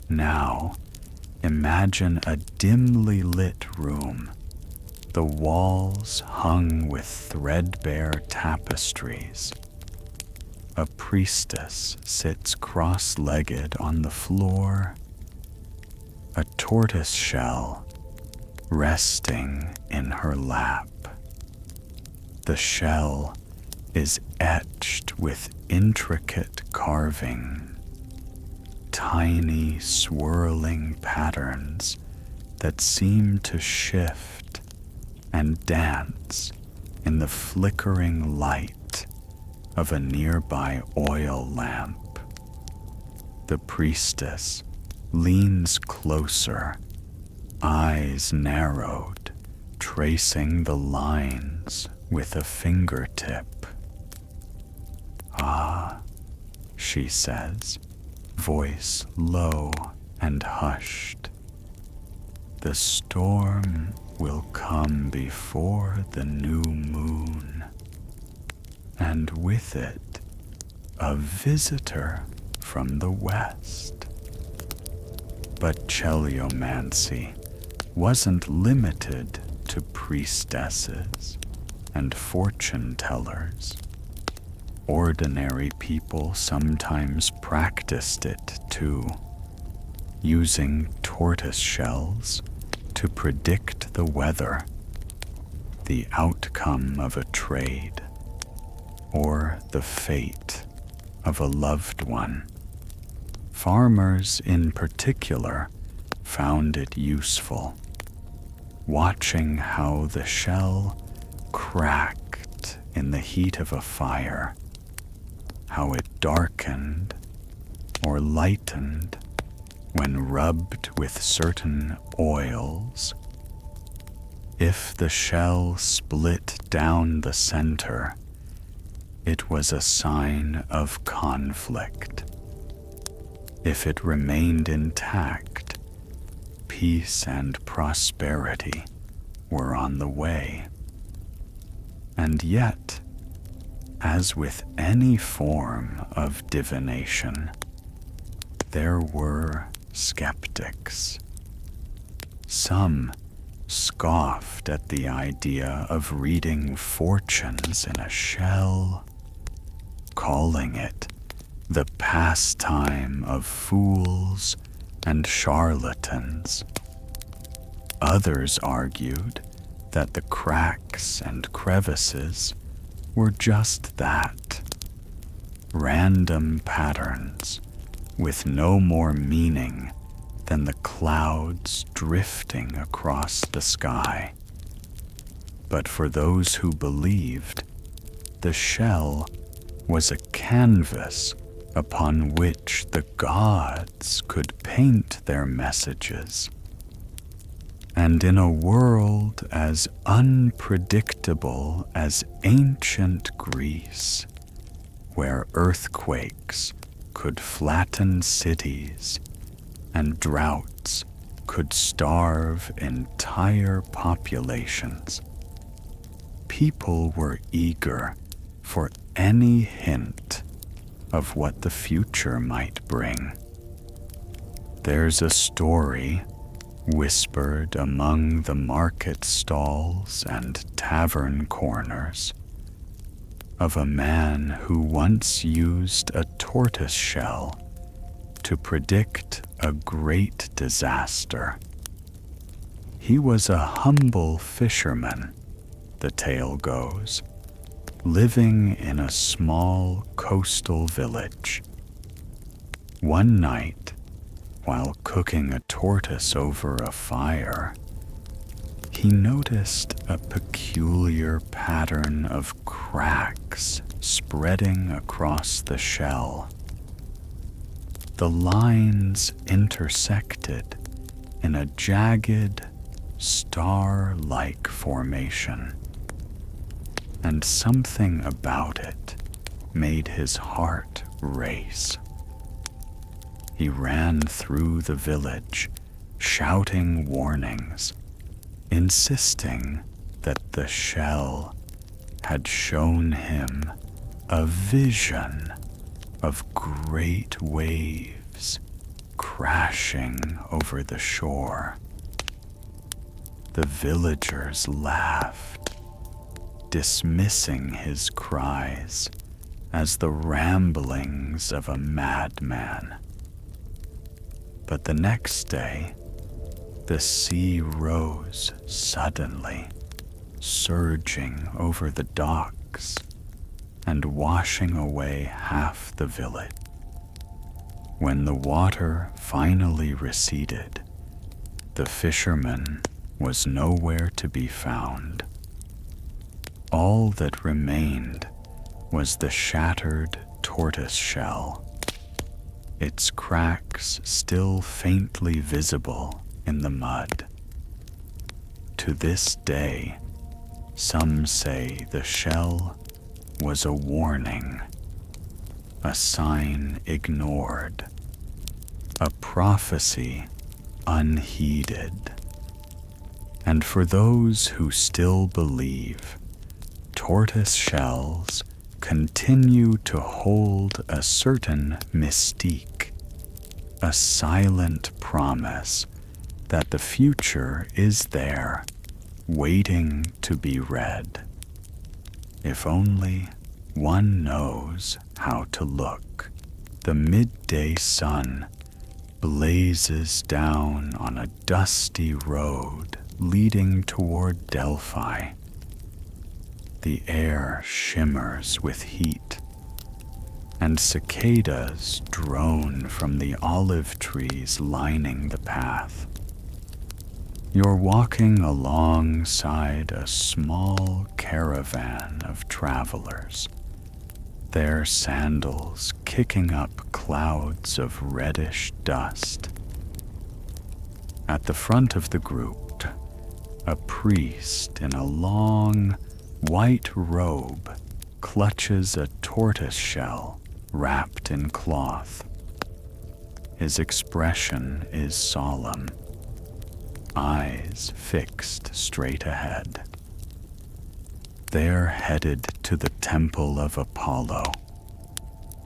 Now, imagine a dimly lit room, the walls hung with threadbare tapestries. A priestess sits cross-legged on the floor, a tortoise shell resting in her lap. The shell is etched with intricate carving, tiny swirling patterns that seem to shift and dance in the flickering light of a nearby oil lamp. The priestess leans closer, eyes narrowed, tracing the lines with a fingertip. "Ah," she says, voice low and hushed. "The storm will come before the new moon, and with it, a visitor from the west." But cheliomancy wasn't limited to priestesses and fortune tellers. ordinary people sometimes practiced it too, using tortoise shells to predict the weather, the outcome of a trade, or the fate of a loved one. Farmers in particular found it useful, watching how the shell cracked in the heat of a fire, how it darkened or lightened when rubbed with certain oils. If the shell split down the center, it was a sign of conflict. If it remained intact, peace and prosperity were on the way. And yet, as with any form of divination, there were skeptics. Some scoffed at the idea of reading fortunes in a shell, calling it the pastime of fools and charlatans. Others argued that the cracks and crevices were just that, random patterns with no more meaning than the clouds drifting across the sky. But for those who believed, the shell was a canvas upon which the gods could paint their messages. And in a world as unpredictable as ancient Greece, where earthquakes could flatten cities and droughts could starve entire populations, people were eager for any hint of what the future might bring. There's a story whispered among the market stalls and tavern corners of a man who once used a tortoise shell to predict a great disaster. He was a humble fisherman, the tale goes, living in a small coastal village. One night, while cooking a tortoise over a fire, he noticed a peculiar pattern of cracks spreading across the shell. The lines intersected in a jagged, star-like formation, and something about it made his heart race. He ran through the village, shouting warnings, insisting that the shell had shown him a vision of great waves crashing over the shore. The villagers laughed, dismissing his cries as the ramblings of a madman. But the next day, the sea rose suddenly, surging over the docks and washing away half the village. When the water finally receded, the fisherman was nowhere to be found. All that remained was the shattered tortoise shell, its cracks still faintly visible in the mud. To this day, some say the shell was a warning, a sign ignored, a prophecy unheeded. And for those who still believe, tortoise shells continue to hold a certain mystique, a silent promise that the future is there, waiting to be read, if only one knows how to look. The midday sun blazes down on a dusty road leading toward Delphi. The air shimmers with heat, and cicadas drone from the olive trees lining the path. You're walking alongside a small caravan of travelers, their sandals kicking up clouds of reddish dust. At the front of the group, a priest in a long, white robe clutches a tortoise shell wrapped in cloth. His expression is solemn, eyes fixed straight ahead. They're headed to the temple of Apollo,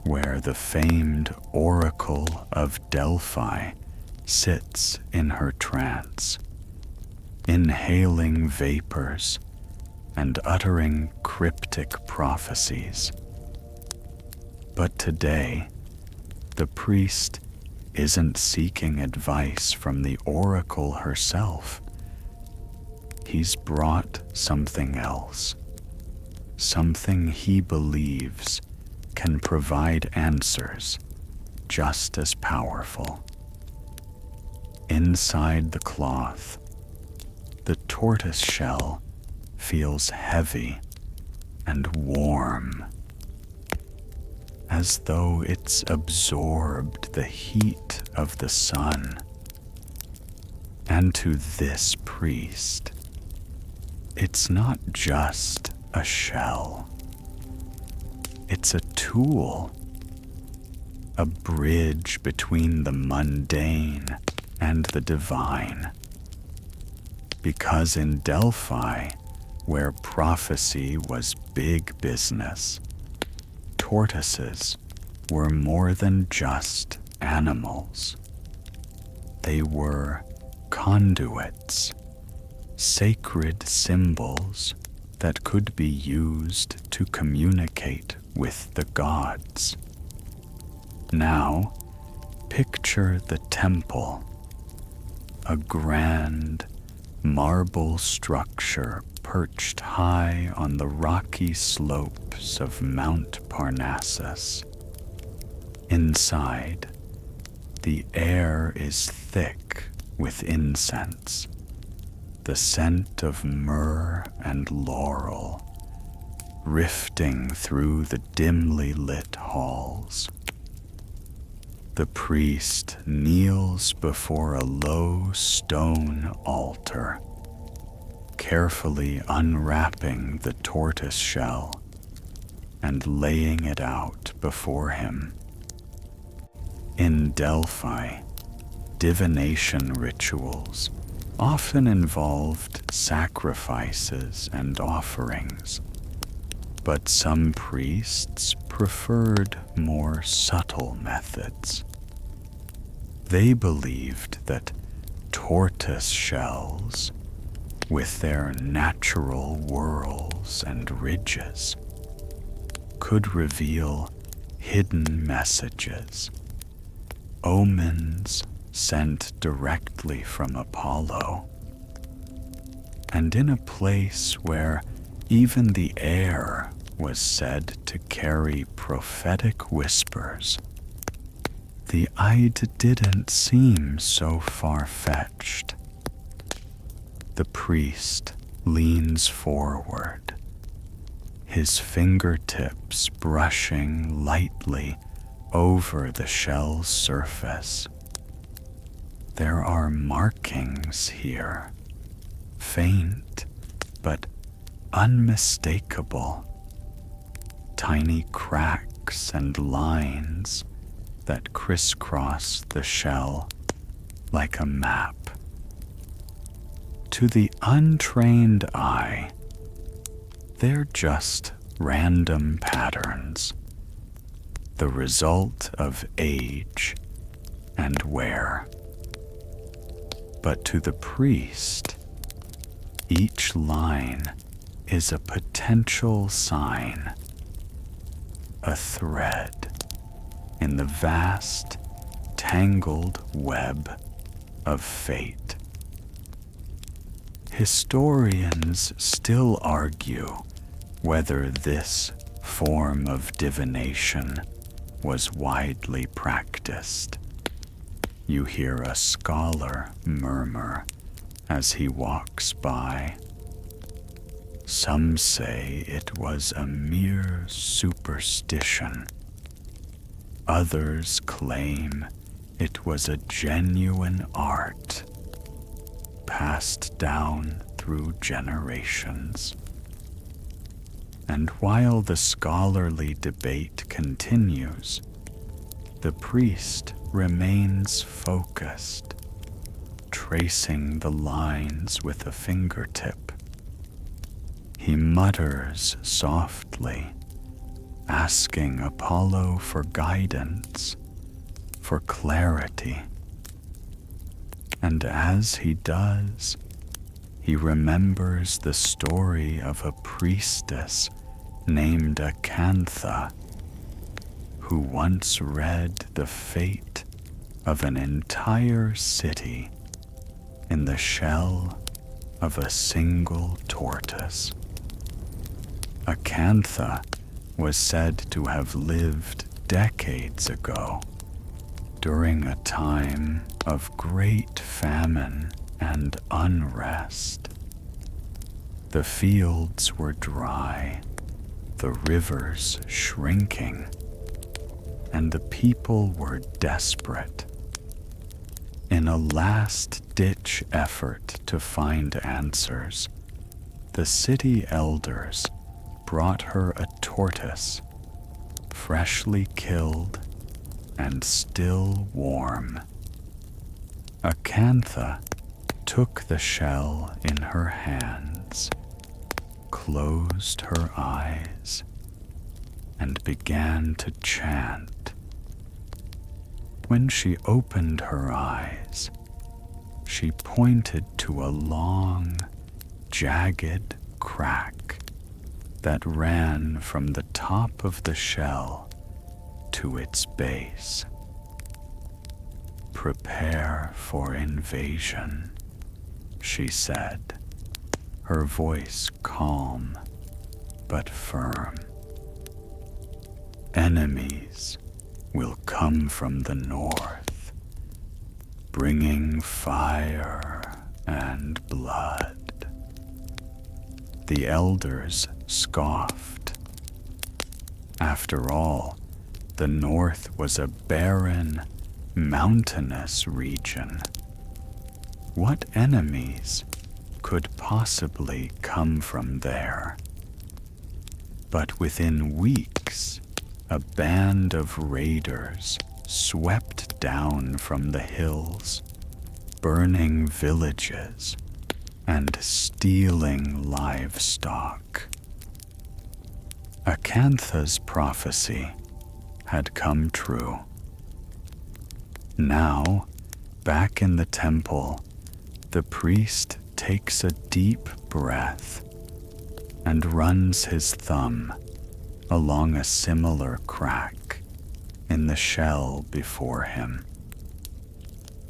where the famed oracle of Delphi sits in her trance, inhaling vapors and uttering cryptic prophecies. But today, the priest isn't seeking advice from the oracle herself. He's brought something else, something he believes can provide answers just as powerful. Inside the cloth, the tortoise shell feels heavy and warm, as though it's absorbed the heat of the sun. And to this priest, it's not just a shell. It's a tool, a bridge between the mundane and the divine. Because in Delphi, where prophecy was big business, tortoises were more than just animals. They were conduits, sacred symbols that could be used to communicate with the gods. Now, picture the temple, a grand marble structure perched high on the rocky slopes of Mount Parnassus. Inside, the air is thick with incense, the scent of myrrh and laurel, rifting through the dimly lit halls. The priest kneels before a low stone altar, carefully unwrapping the tortoise shell and laying it out before him. In Delphi, divination rituals often involved sacrifices and offerings, but some priests preferred more subtle methods. They believed that tortoise shells, with their natural whorls and ridges, could reveal hidden messages, omens sent directly from Apollo. And in a place where even the air was said to carry prophetic whispers, the idea didn't seem so far-fetched. The priest leans forward, his fingertips brushing lightly over the shell's surface. There are markings here, faint but unmistakable, tiny cracks and lines that crisscross the shell like a map. To the untrained eye, they're just random patterns, the result of age and wear. But to the priest, each line is a potential sign, a thread in the vast, tangled web of fate. Historians still argue whether this form of divination was widely practiced. You hear a scholar murmur as he walks by. Some say it was a mere superstition. Others claim it was a genuine art passed down through generations. And while the scholarly debate continues, the priest remains focused, tracing the lines with a fingertip. He mutters softly, asking Apollo for guidance, for clarity. And as he does, he remembers the story of a priestess named Acantha, who once read the fate of an entire city in the shell of a single tortoise. Acantha was said to have lived decades ago, during a time of great famine and unrest. The fields were dry, the rivers shrinking, and the people were desperate. In a last-ditch effort to find answers, the city elders brought her a tortoise, freshly killed and still warm. Acantha took the shell in her hands, closed her eyes, and began to chant. When she opened her eyes, she pointed to a long, jagged crack that ran from the top of the shell to its base. "Prepare for invasion," she said, her voice calm but firm. "Enemies will come from the north, bringing fire and blood." The elders scoffed. After all, the north was a barren, mountainous region. What enemies could possibly come from there? But within weeks, a band of raiders swept down from the hills, burning villages and stealing livestock. Acantha's prophecy had come true. Now, back in the temple, the priest takes a deep breath and runs his thumb along a similar crack in the shell before him.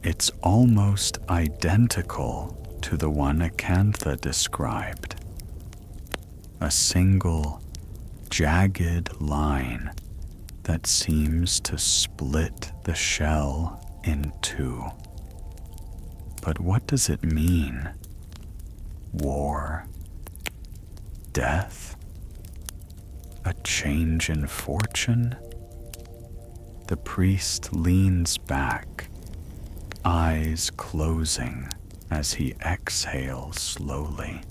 It's almost identical to the one Acantha described. A single, jagged line that seems to split the shell in two. But what does it mean? War? Death? A change in fortune? The priest leans back, eyes closing as he exhales slowly.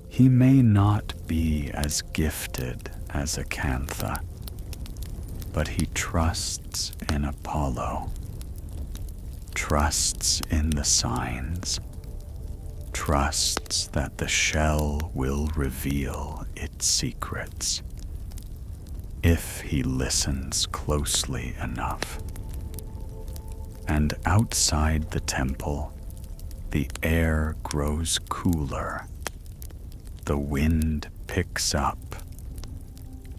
He may not be as gifted as Acantha, but he trusts in Apollo, trusts in the signs, trusts that the shell will reveal its secrets, if he listens closely enough. And outside the temple, the air grows cooler, the wind picks up,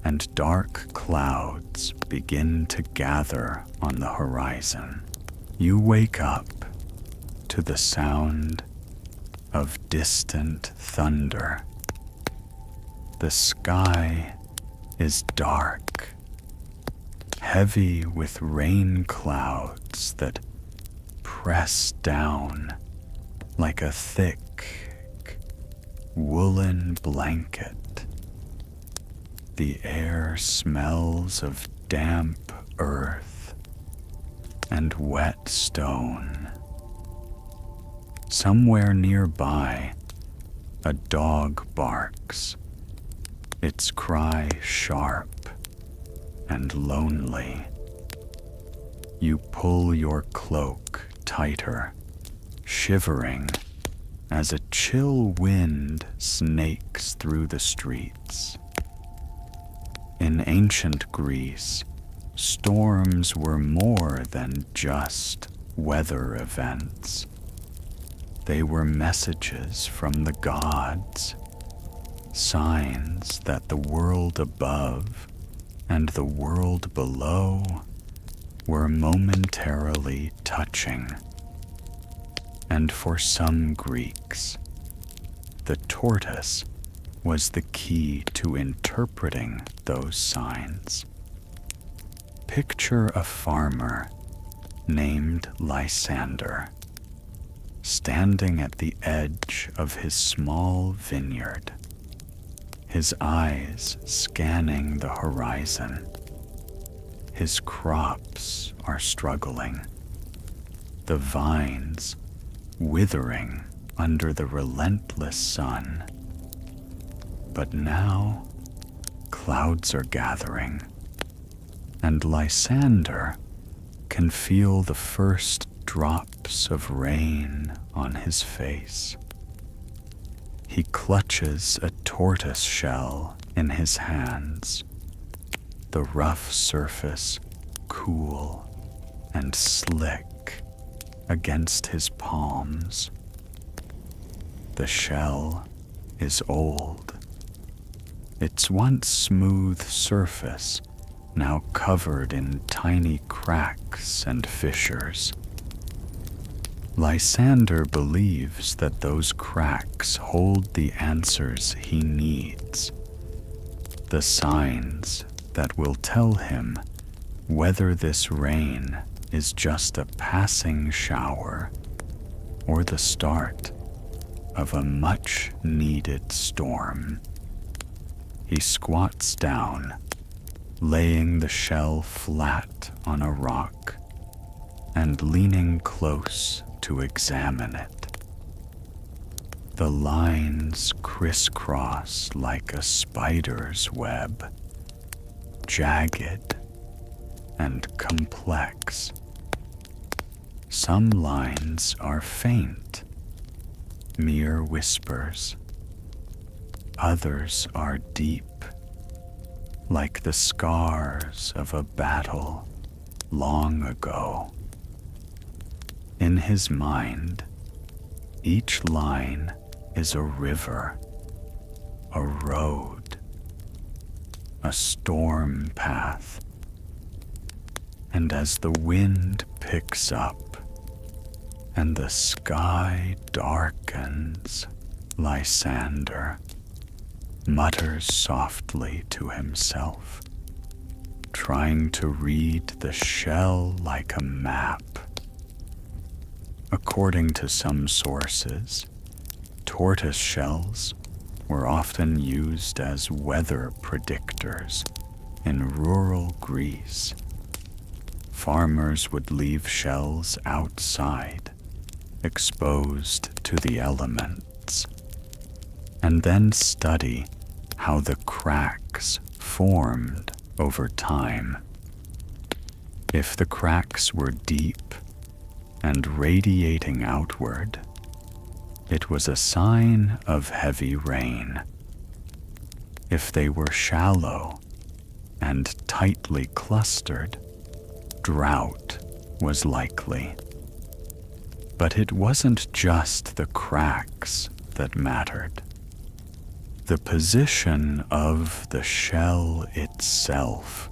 and dark clouds begin to gather on the horizon. You wake up to the sound of distant thunder. The sky is dark, heavy with rain clouds that press down like a thick woolen blanket. The air smells of damp earth and wet stone. Somewhere nearby, a dog barks, its cry sharp and lonely. You pull your cloak tighter, shivering as a chill wind snakes through the streets. In ancient Greece, storms were more than just weather events. They were messages from the gods, signs that the world above and the world below were momentarily touching. And for some Greeks, the tortoise was the key to interpreting those signs. Picture a farmer named Lysander, standing at the edge of his small vineyard, his eyes scanning the horizon. His crops are struggling, the vines withering under the relentless sun. But now clouds are gathering, and Lysander can feel the first drops of rain on his face. He clutches a tortoise shell in his hands, the rough surface cool and slick against his palms. The shell is old, its once smooth surface now covered in tiny cracks and fissures. Lysander believes that those cracks hold the answers he needs, the signs that will tell him whether this rain is just a passing shower or the start of a much-needed storm. He squats down, laying the shell flat on a rock and leaning close to examine it. The lines crisscross like a spider's web, jagged and complex. Some lines are faint, mere whispers. Others are deep, like the scars of a battle long ago. In his mind, each line is a river, a road, a storm path. And as the wind picks up and the sky darkens, Lysander mutters softly to himself, trying to read the shell like a map. According to some sources, tortoise shells were often used as weather predictors in rural Greece. Farmers would leave shells outside, exposed to the elements, and then study how the cracks formed over time. If the cracks were deep and radiating outward, it was a sign of heavy rain. If they were shallow and tightly clustered, drought was likely. But it wasn't just the cracks that mattered. the position of the shell itself,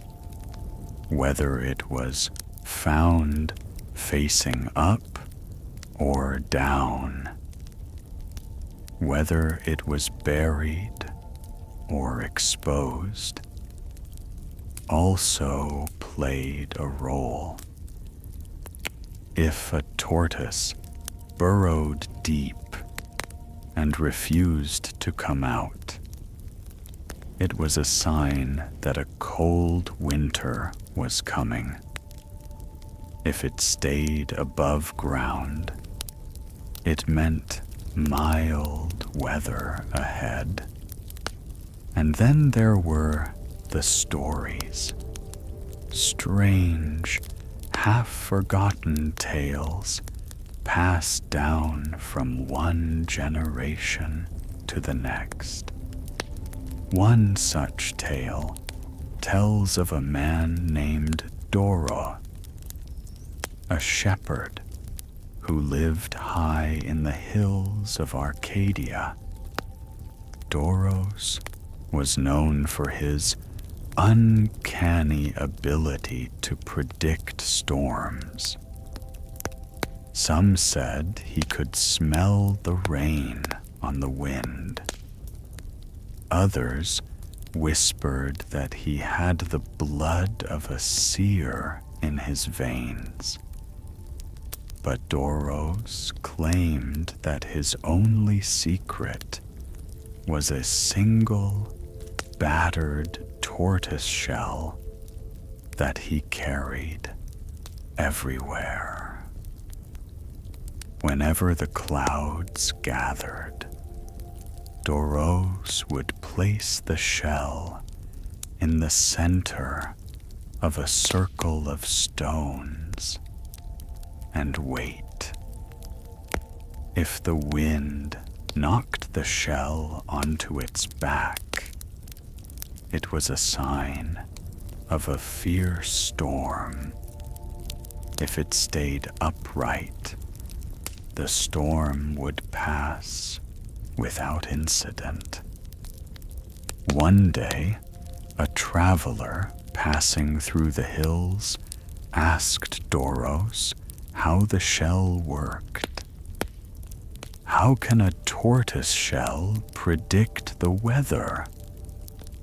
whether it was found facing up or down, whether it was buried or exposed, also played a role. If a tortoise burrowed deep and refused to come out, it was a sign that a cold winter was coming. If it stayed above ground, it meant mild weather ahead. And then there were the stories, strange, half-forgotten tales passed down from one generation to the next. One such tale tells of a man named Doro, a shepherd who lived high in the hills of Arcadia. Doros was known for his uncanny ability to predict storms. Some said he could smell the rain on the wind. Others whispered that he had the blood of a seer in his veins. But Doros claimed that his only secret was a single battered tortoise shell that he carried everywhere. Whenever the clouds gathered, Doros would place the shell in the center of a circle of stones and wait. If the wind knocked the shell onto its back, it was a sign of a fierce storm. If it stayed upright, the storm would pass without incident. One day, a traveler passing through the hills asked Doros how the shell worked. "How can a tortoise shell predict the weather?"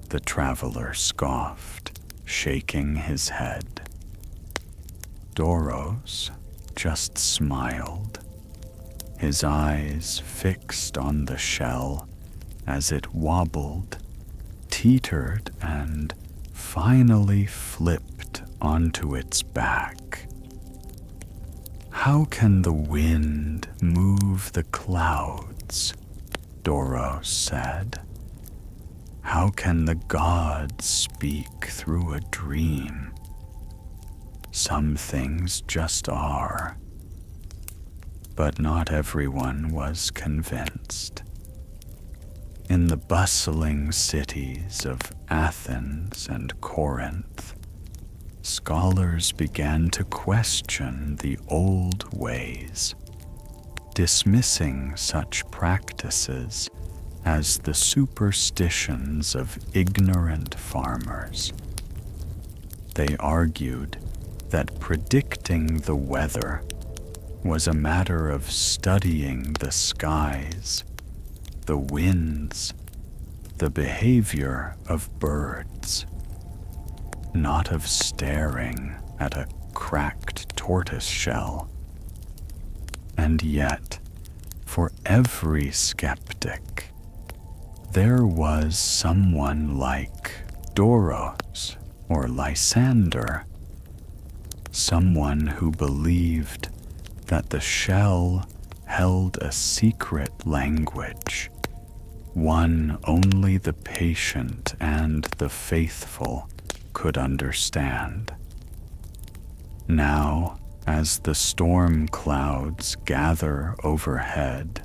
the traveler scoffed, shaking his head. Doros just smiled, his eyes fixed on the shell as it wobbled, teetered, and finally flipped onto its back. "How can the wind move the clouds?" Doros said. "How can the gods speak through a dream? Some things just are." But not everyone was convinced. In the bustling cities of Athens and Corinth, scholars began to question the old ways, dismissing such practices as the superstitions of ignorant farmers. They argued that predicting the weather was a matter of studying the skies, the winds, the behavior of birds, not of staring at a cracked tortoise shell. And yet, for every skeptic, there was someone like Doros or Lysander, someone who believed that the shell held a secret language, one only the patient and the faithful could understand. Now, as the storm clouds gather overhead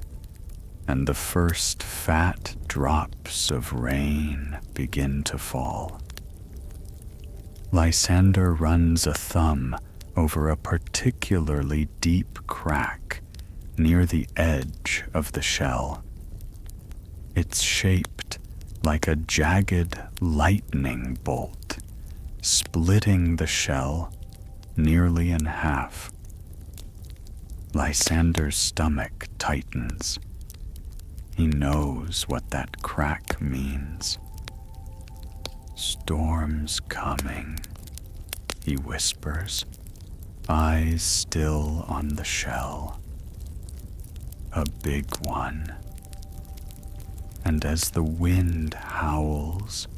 and the first fat drops of rain begin to fall, Lysander runs a thumb over a particularly deep crack near the edge of the shell. It's shaped like a jagged lightning bolt, splitting the shell nearly in half. Lysander's stomach tightens. He knows what that crack means. "Storm's coming," he whispers, eyes still on the shell. "A big one." And as the wind howls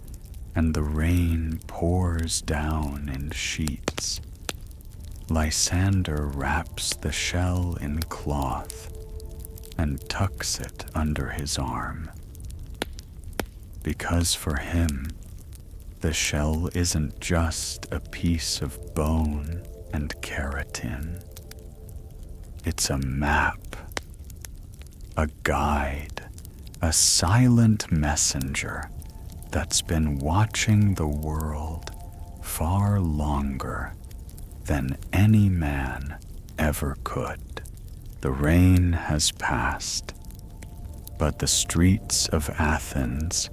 and the rain pours down in sheets, Lysander wraps the shell in cloth and tucks it under his arm. Because for him, the shell isn't just a piece of bone and keratin. It's a map, a guide, a silent messenger that's been watching the world far longer than any man ever could. The rain has passed, but the streets of Athens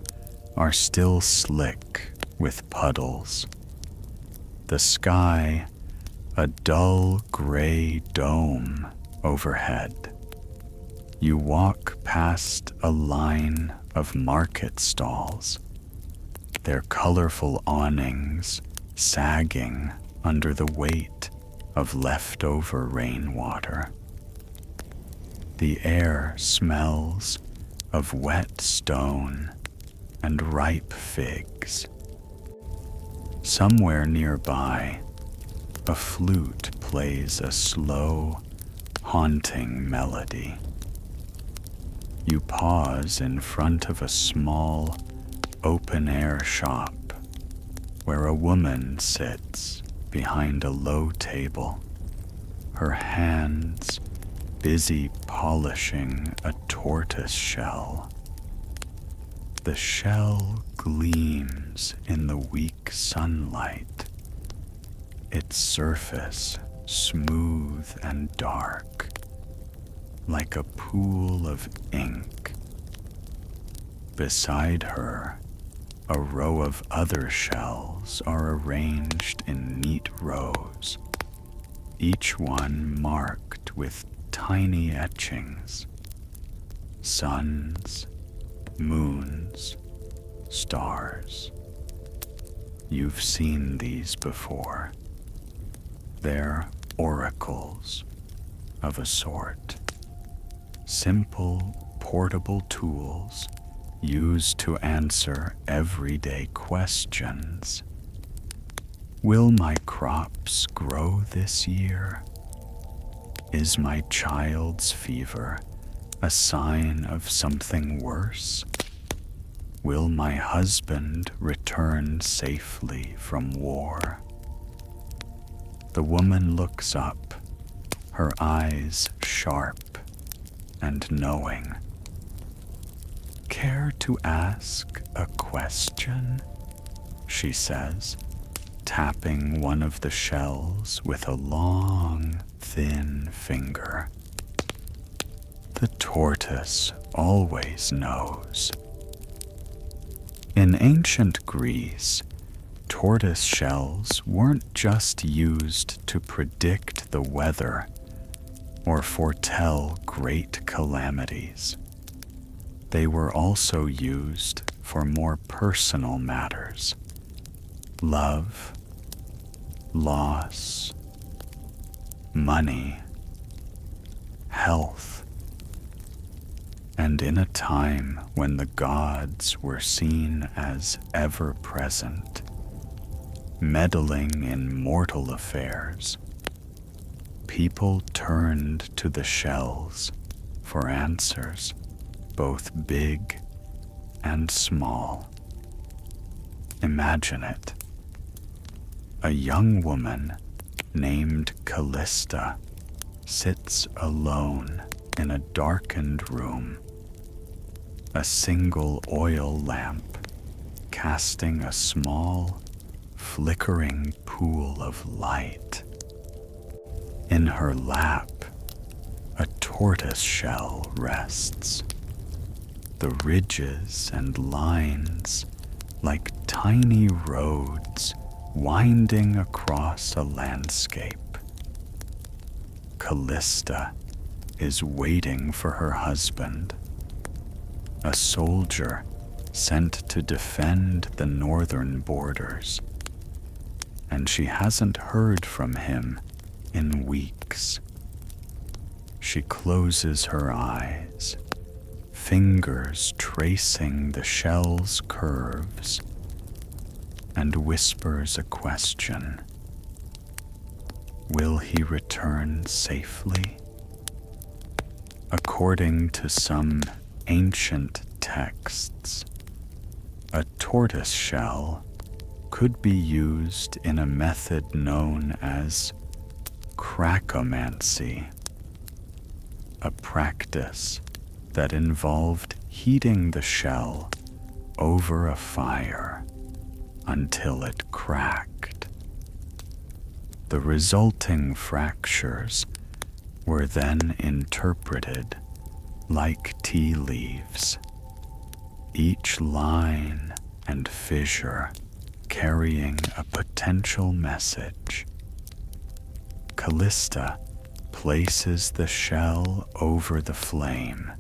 are still slick with puddles. The sky, a dull gray dome overhead. You walk past a line of market stalls, their colorful awnings sagging under the weight of leftover rainwater. The air smells of wet stone and ripe figs. Somewhere nearby, a flute plays a slow, haunting melody. You pause in front of a small, open-air shop where a woman sits behind a low table, her hands busy polishing a tortoise shell. The shell gleams in the weak sunlight, its surface smooth and dark, like a pool of ink. Beside her, a row of other shells are arranged in neat rows, each one marked with tiny etchings: suns, moons, stars. You've seen these before. They're oracles of a sort. Simple, portable tools used to answer everyday questions. Will my crops grow this year? Is my child's fever a sign of something worse? Will my husband return safely from war? The woman looks up, her eyes sharp and knowing. "Care to ask a question?" she says, tapping one of the shells with a long, thin finger. The tortoise always knows. In ancient Greece, tortoise shells weren't just used to predict the weather or foretell great calamities. They were also used for more personal matters: love, loss, money, health. And in a time when the gods were seen as ever-present, meddling in mortal affairs, people turned to the shells for answers, both big and small. Imagine it. A young woman named Callista sits alone in a darkened room, a single oil lamp casting a small, flickering pool of light. In her lap, a tortoise shell rests. the ridges and lines like tiny roads winding across a landscape. Callista is waiting for her husband, a soldier sent to defend the northern borders, and she hasn't heard from him in weeks. She closes her eyes, fingers tracing the shell's curves, and whispers a question. Will he return safely? According to some ancient texts, a tortoise shell could be used in a method known as crackomancy, a practice that involved heating the shell over a fire until it cracked. The resulting fractures were then interpreted like tea leaves, each line and fissure carrying a potential message. Callista places the shell over the flame,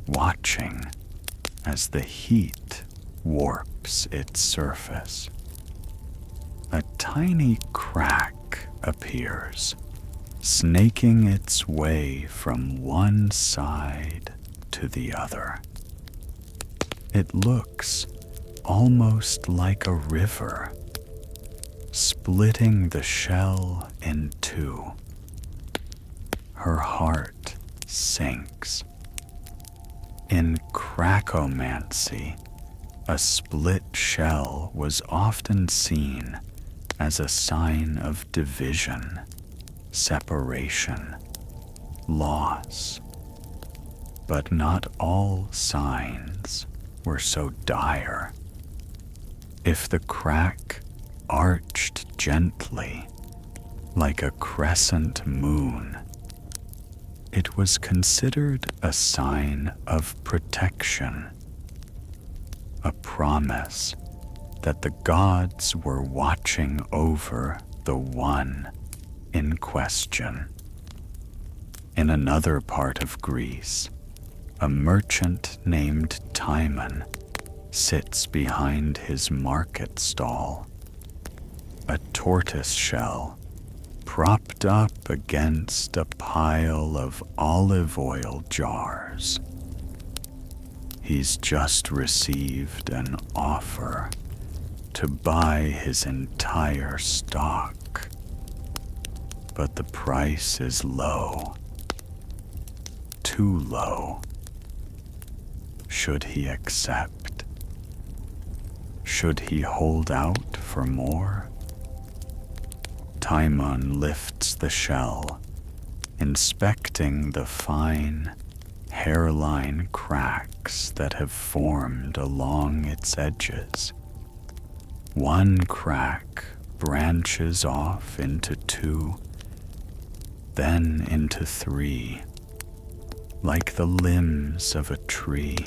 watching as the heat warps its surface. A tiny crack appears, snaking its way from one side to the other. It looks almost like a river, splitting the shell in two. Her heart sinks. In crackomancy, a split shell was often seen as a sign of division, separation, loss. But not all signs were so dire. If the crack arched gently, like a crescent moon, it was considered a sign of protection, a promise that the gods were watching over the one in question. In another part of Greece, a merchant named Timon sits behind his market stall, a tortoise shell propped up against a pile of olive oil jars. He's just received an offer to buy his entire stock, but the price is low, too low. Should he accept? Should he hold out for more? Timon lifts the shell, inspecting the fine hairline cracks that have formed along its edges. One crack branches off into two, then into three, like the limbs of a tree.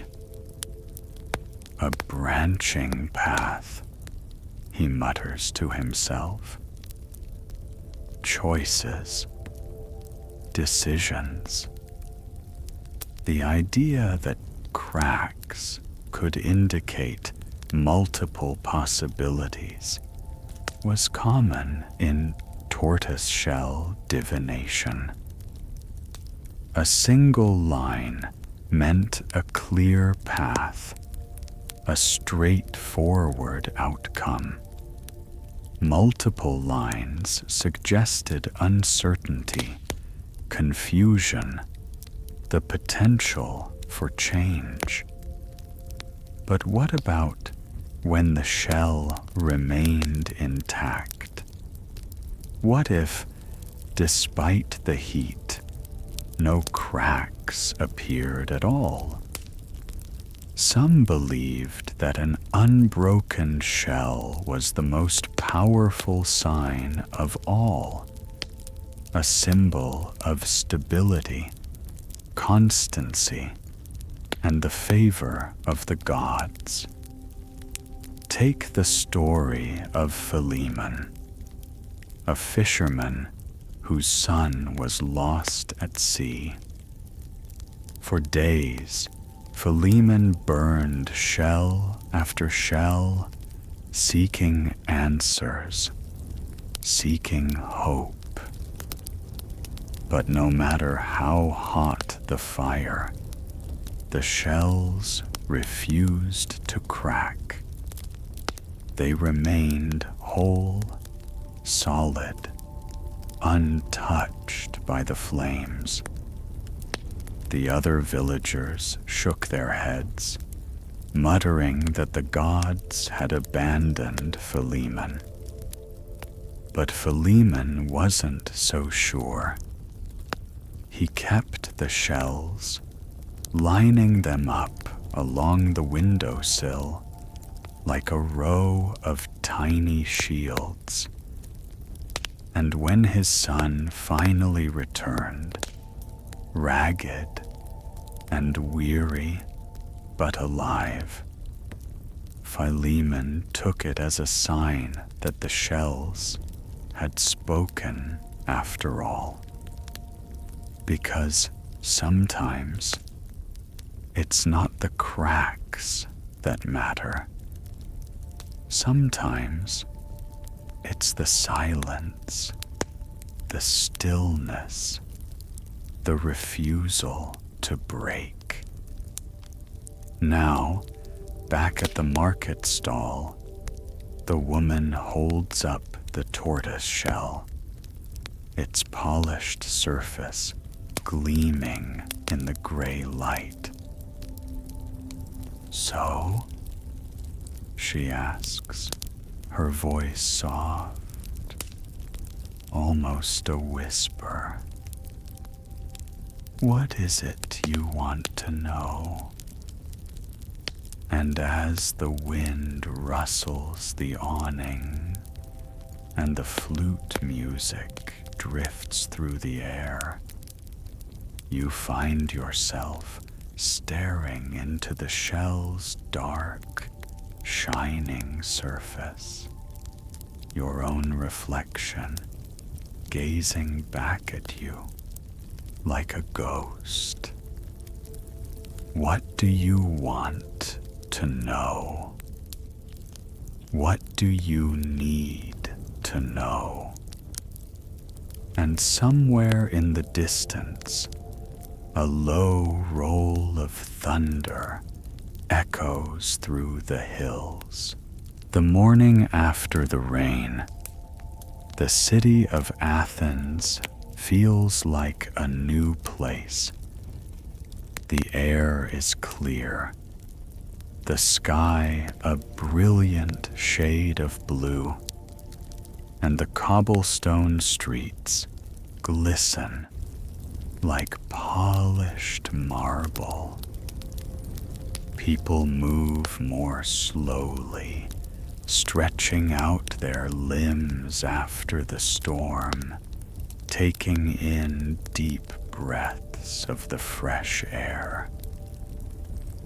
A branching path, he mutters to himself. Choices, decisions. The idea that cracks could indicate multiple possibilities was common in tortoiseshell divination. A single line meant a clear path, a straightforward outcome. Multiple lines suggested uncertainty, confusion, the potential for change. But what about when the shell remained intact? What if, despite the heat, no cracks appeared at all? Some believed that an unbroken shell was the most powerful sign of all, a symbol of stability, constancy, and the favor of the gods. Take the story of Philemon, a fisherman whose son was lost at sea. For days, Philemon burned shell after shell, seeking answers, seeking hope. But no matter how hot the fire, the shells refused to crack. They remained whole, solid, untouched by the flames. The other villagers shook their heads, muttering that the gods had abandoned Philemon. But Philemon wasn't so sure. He kept the shells, lining them up along the windowsill like a row of tiny shields. And when his son finally returned, ragged and weary but alive, Philemon took it as a sign that the shells had spoken after all. Because sometimes it's not the cracks that matter. Sometimes it's the silence, the stillness, the refusal to break. Now, back at the market stall, the woman holds up the tortoise shell, its polished surface gleaming in the gray light. "So?" she asks, her voice soft, almost a whisper. "What is it you want to know?" And as the wind rustles the awning and the flute music drifts through the air, you find yourself staring into the shell's dark, shining surface, your own reflection gazing back at you like a ghost. What do you want to know? What do you need to know? And somewhere in the distance, a low roll of thunder echoes through the hills. The morning after the rain, the city of Athens feels like a new place. The air is clear, the sky a brilliant shade of blue, and the cobblestone streets glisten like polished marble. People move more slowly, stretching out their limbs after the storm, taking in deep breaths of the fresh air.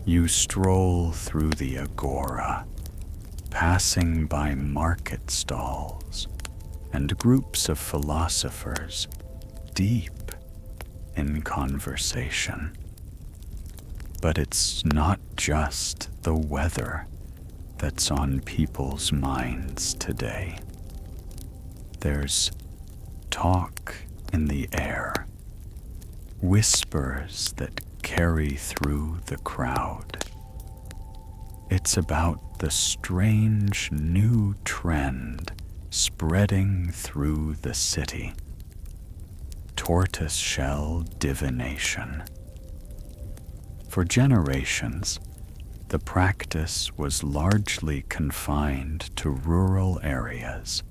You stroll through the agora, passing by market stalls and groups of philosophers deep in conversation. But it's not just the weather that's on people's minds today. There's talk in the air, whispers that carry through the crowd. It's about the strange new trend spreading through the city: tortoiseshell divination. For generations, the practice was largely confined to rural areas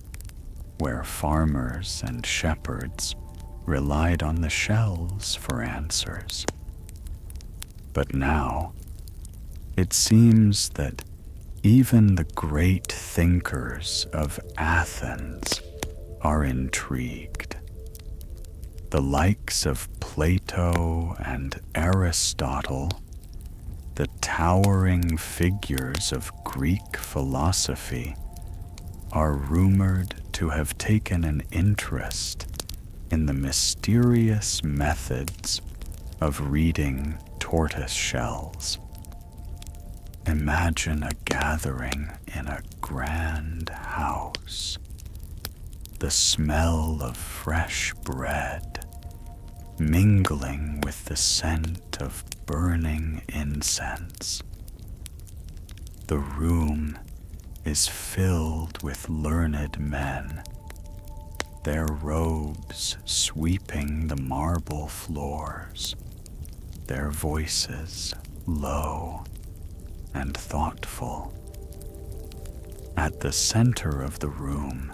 where farmers and shepherds relied on the shells for answers. But now, it seems that even the great thinkers of Athens are intrigued. The likes of Plato and Aristotle The towering figures of Greek philosophy are rumored to have taken an interest in the mysterious methods of reading tortoise shells. Imagine a gathering in a grand house, the smell of fresh bread mingling with the scent of burning incense. The room is filled with learned men, their robes sweeping the marble floors, their voices low and thoughtful. At the center of the room,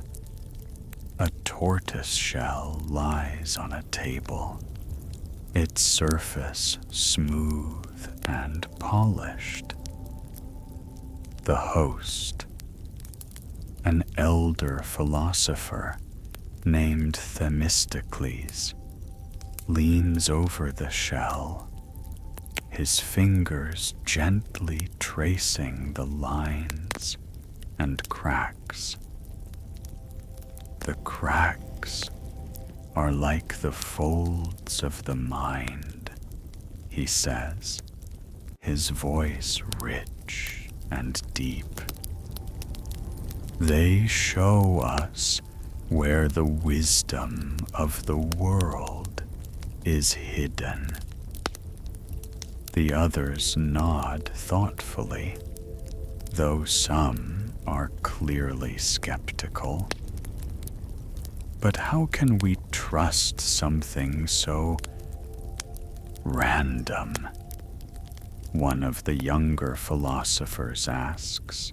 a tortoise shell lies on a table, its surface smooth and polished. The host, an elder philosopher named Themistocles, leans over the shell, his fingers gently tracing the lines and cracks. The cracks are like the folds of the mind, he says, his voice rich and deep. They show us where the wisdom of the world is hidden. The others nod thoughtfully, though some are clearly skeptical. But how can we trust something so random? One of the younger philosophers asks.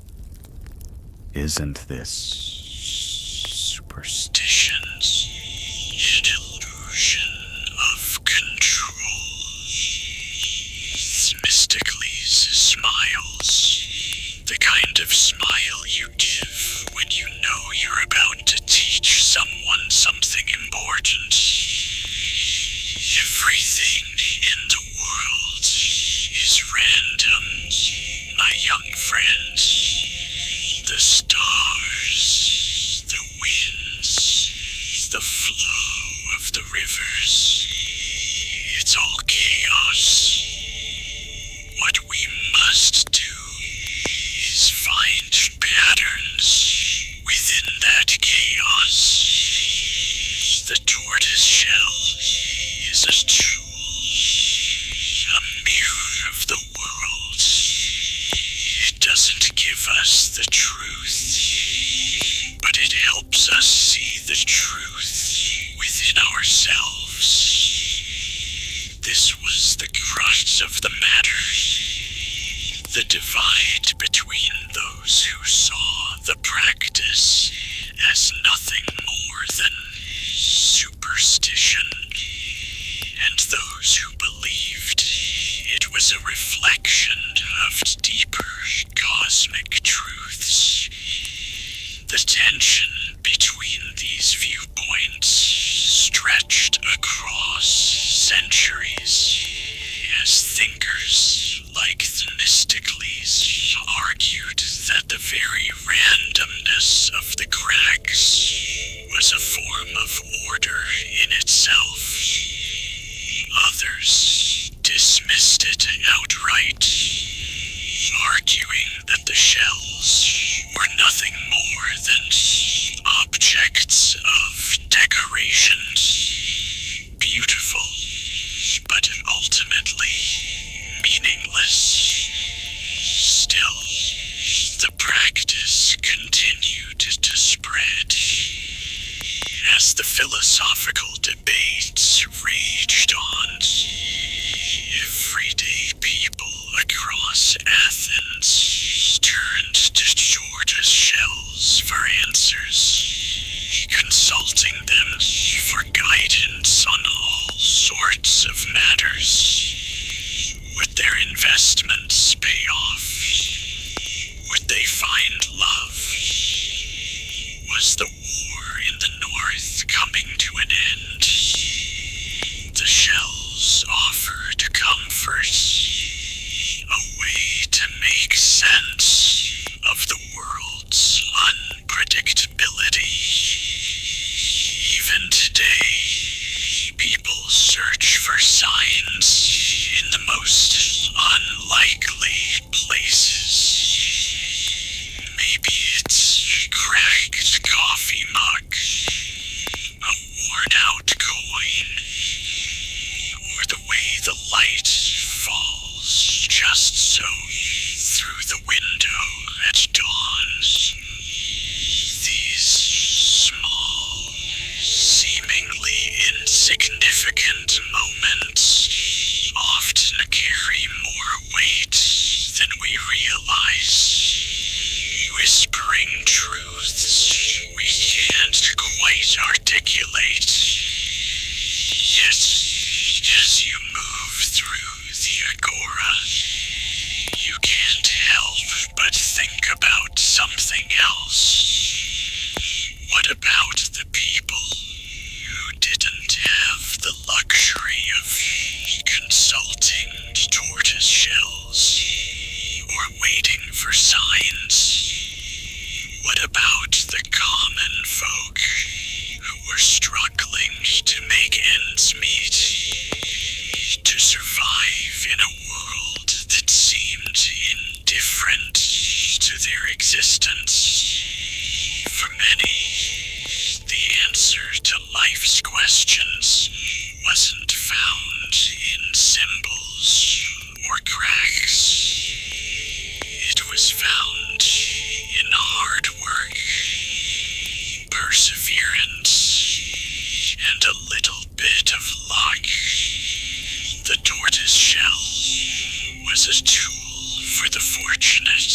Isn't this superstitions and illusion of control? Themistocles smiles, the kind of smile you give when you know you're about to teach someone something important. Everything in the world is random, my young friend. The stars, the winds, the flow of the rivers, it's all chaos. What we must do is find patterns within that chaos. The tortoise shell is a tool, a mirror of the world. It doesn't give us the truth, but it helps us see the truth within ourselves. This was the crux of the matter, the divide between those who saw the practice as nothing more than superstition and those who believed it was a reflection of deeper cosmic truths. The tension between these viewpoints stretched across centuries as thinkers like Themistocles argued that the very randomness of the cracks was a form of order in itself. Others dismissed it outright, arguing that the shells were nothing more than objects of decoration, beautiful, but ultimately meaningless. Still, the practice continued to spread. As the philosophical debates raged on, everyday people across Athens turned to tortoise shells for answers, consulting them for guidance on all sorts of matters. Would their investments pay off? Would they find love? Was the war in the north coming to an end? The shells offered comfort, a for signs in the most unlikely places. Maybe it's a cracked coffee mug, a worn-out coin, or the way the light falls just so through the window at dawn. These small, seemingly insignificant moments often carry more weight than we realize, whispering truths we can't quite articulate. Yet, as you move through the agora, you can't help but think about something else. What about the people who didn't have the luxury of consulting tortoise shells or waiting for signs? What about the common folk who were struggling to make ends meet, to survive in a world that seemed indifferent to their existence? For many, the answer to life's questions wasn't found in symbols or cracks. It was found in hard work, perseverance, and a little bit of luck. The tortoise shell was a tool for the fortunate,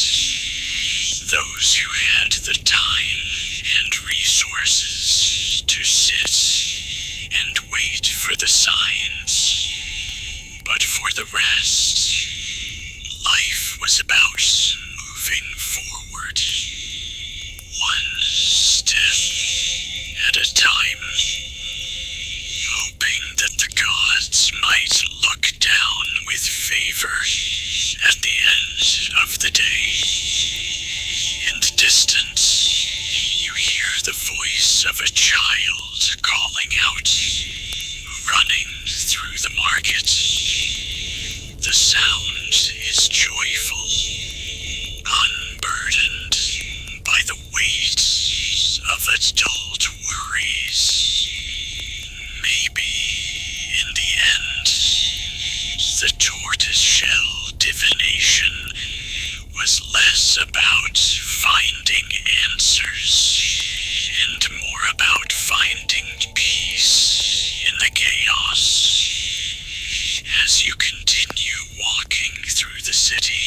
those who had the time and resources to sit and wait for the signs. But for the rest, life was about moving forward, one step at a time, hoping that the gods might look down with favor at the end of the day. In the distance, you hear the voice of a child calling out, running through the market. The sound is joyful, unburdened by the weight of adult worries. Maybe, in the end, the tortoise shell divination was less about finding answers and more about finding peace in the chaos. As you continue walking through the city,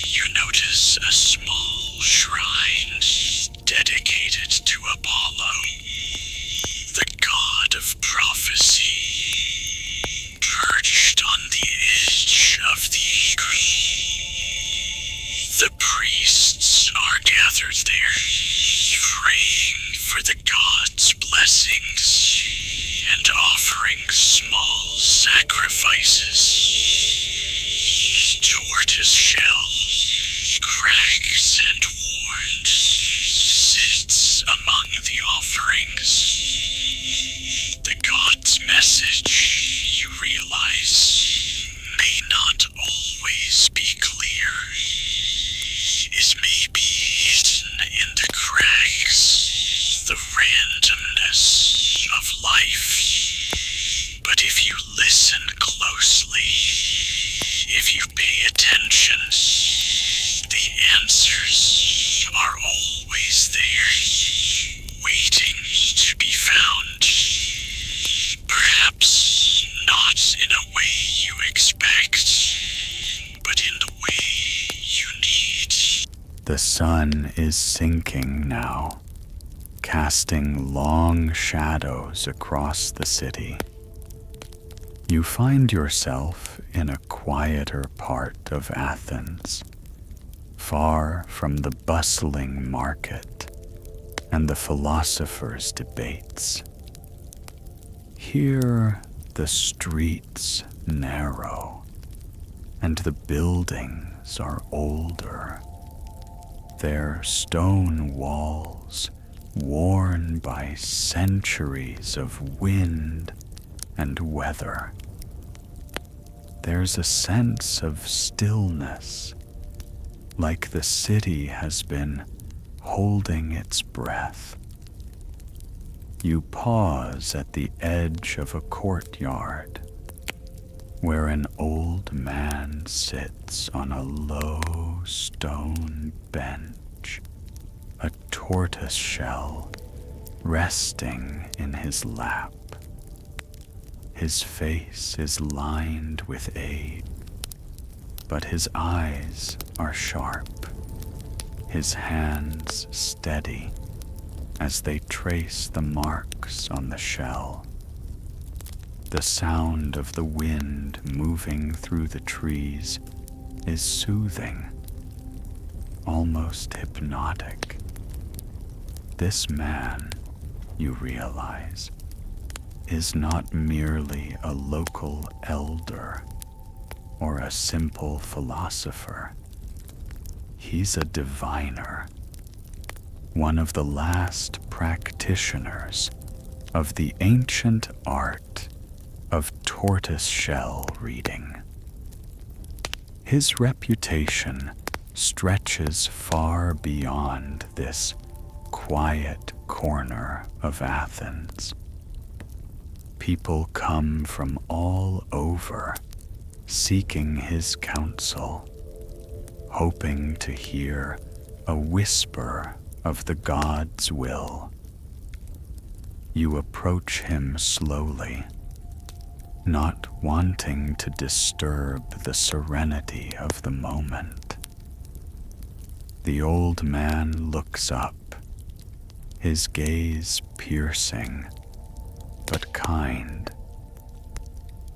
you notice a small shrine dedicated to Apollo, the god of prophecy, perched on the edge of the eagle. The priests are gathered there, praying for the gods' blessings and offering small sacrifices. Tortoise shell, cracked and worn, sits among the offerings. The god's message, you realize, may not always be clear, is maybe hidden in the cracks, the randomness of life. But if you listen closely, if you pay attention, the answers are always there, waiting to be found. Perhaps not in a way you expect, but in the way you need. The sun is sinking now, casting long shadows across the city. You find yourself in a quieter part of Athens, far from the bustling market and the philosophers' debates. Here the streets narrow, and the buildings are older, their stone walls worn by centuries of wind and weather. There's a sense of stillness, like the city has been holding its breath. You pause at the edge of a courtyard where an old man sits on a low stone bench, a tortoise shell resting in his lap. His face is lined with age, but his eyes are sharp, his hands steady as they trace the marks on the shell. The sound of the wind moving through the trees is soothing, almost hypnotic. This man, you realize, is not merely a local elder or a simple philosopher. He's a diviner, one of the last practitioners of the ancient art of tortoise shell reading. His reputation stretches far beyond this quiet corner of Athens. People come from all over, seeking his counsel, hoping to hear a whisper of the god's will. You approach him slowly, not wanting to disturb the serenity of the moment. The old man looks up, his gaze piercing but kind.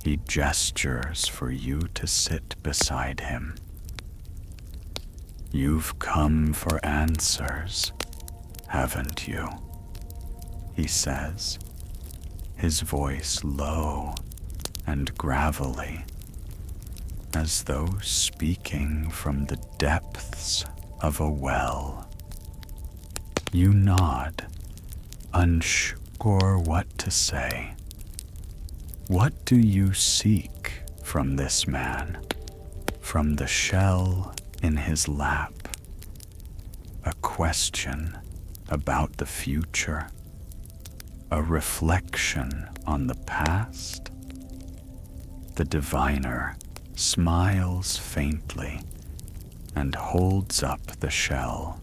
He gestures for you to sit beside him. You've come for answers, haven't you? He says, his voice low and gravelly, as though speaking from the depths of a well. You nod, unsure what to say. What do you seek from this man, from the shell in his lap? A question about the future? A reflection on the past? The diviner smiles faintly and holds up the shell.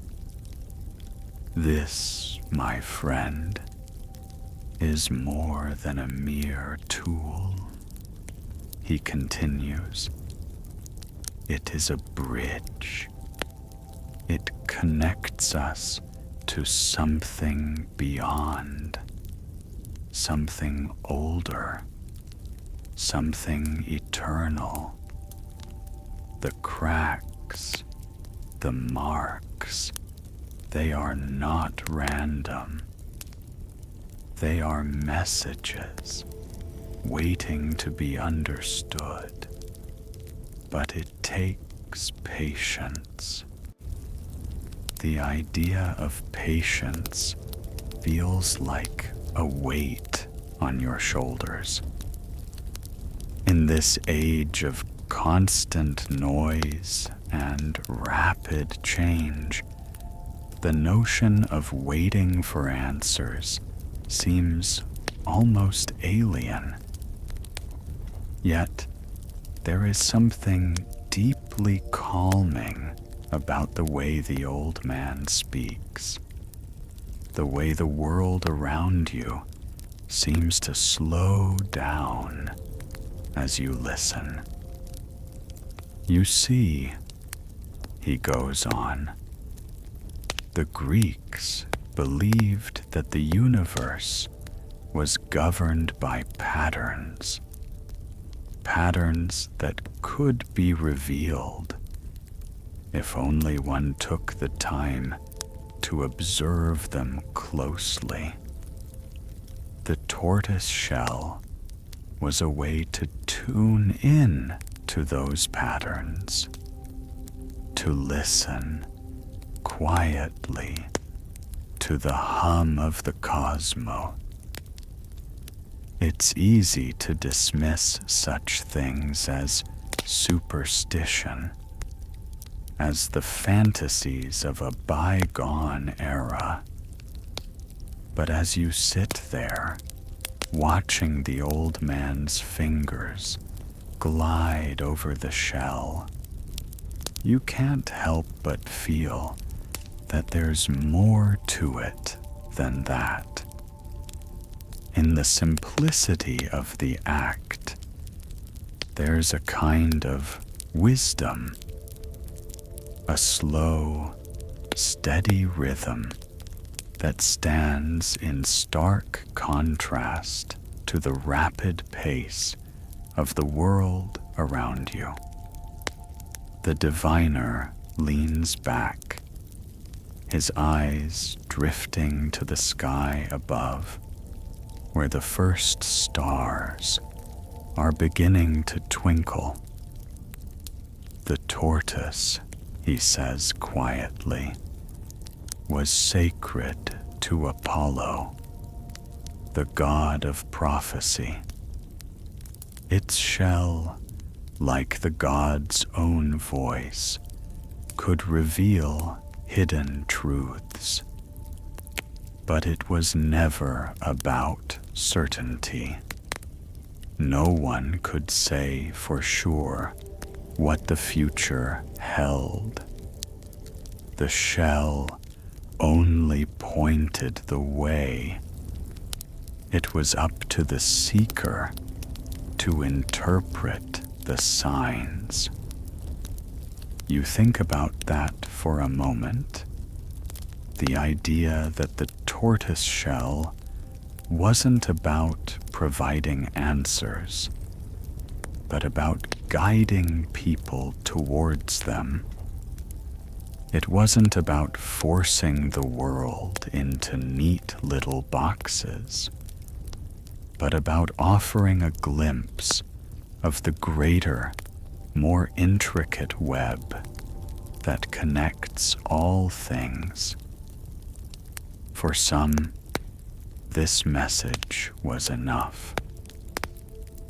This, my friend, is more than a mere tool, he continues. It is a bridge. It connects us to something beyond, something older, something eternal. The cracks, the marks, they are not random. They are messages waiting to be understood. But it takes patience. The idea of patience feels like a weight on your shoulders. In this age of constant noise and rapid change, the notion of waiting for answers seems almost alien. Yet, there is something deeply calming about the way the old man speaks, the way the world around you seems to slow down as you listen. You see, he goes on, the Greeks believed that the universe was governed by patterns, patterns that could be revealed if only one took the time to observe them closely. The tortoise shell was a way to tune in to those patterns, to listen quietly to the hum of the cosmos. It's easy to dismiss such things as superstition, as the fantasies of a bygone era. But as you sit there, watching the old man's fingers glide over the shell, you can't help but feel that there's more to it than that. In the simplicity of the act, there's a kind of wisdom, a slow, steady rhythm that stands in stark contrast to the rapid pace of the world around you. The diviner leans back, his eyes drifting to the sky above, where the first stars are beginning to twinkle. The tortoise, he says quietly, was sacred to Apollo, the god of prophecy. Its shell, like the god's own voice, could reveal hidden truths. But it was never about certainty. No one could say for sure what the future held. The shell only pointed the way. It was up to the seeker to interpret the signs. You think about that for a moment. The idea that the tortoise shell wasn't about providing answers, but about guiding people towards them. It wasn't about forcing the world into neat little boxes, but about offering a glimpse of the greater, more intricate web that connects all things. For some, this message was enough.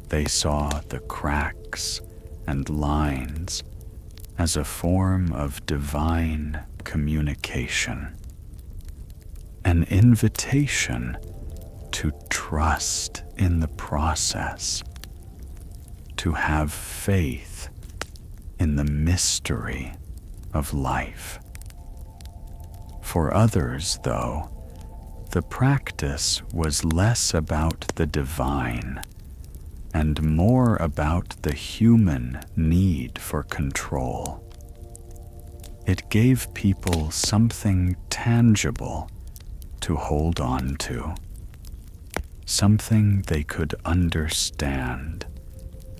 They saw the cracks and lines as a form of divine communication, an invitation to trust in the process, to have faith in the mystery of life. For others, though, the practice was less about the divine and more about the human need for control. It gave people something tangible to hold on to, something they could understand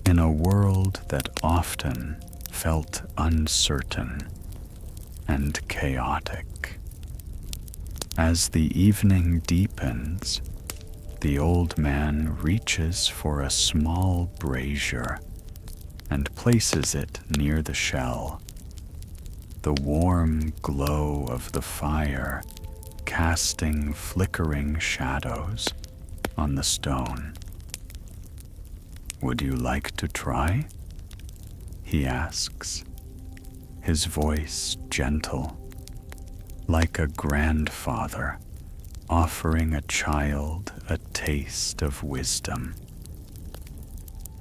in a world that often felt uncertain and chaotic. As the evening deepens, the old man reaches for a small brazier and places it near the shell. The warm glow of the fire casting flickering shadows on the stone. "Would you like to try?" he asks, his voice gentle, like a grandfather offering a child a taste of wisdom.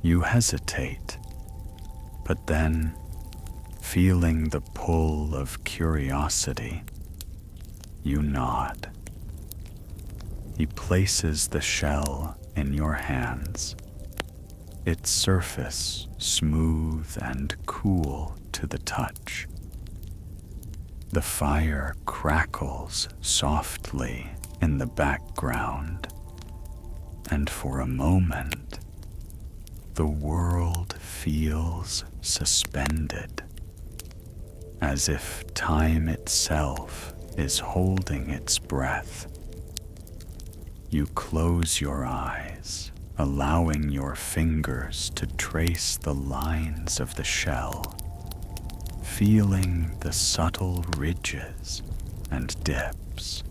You hesitate, but then, feeling the pull of curiosity, you nod. He places the shell in your hands, its surface smooth and cool to the touch. The fire crackles softly in the background, and for a moment, the world feels suspended, as if time itself is holding its breath. You close your eyes, allowing your fingers to trace the lines of the shell, feeling the subtle ridges and dips.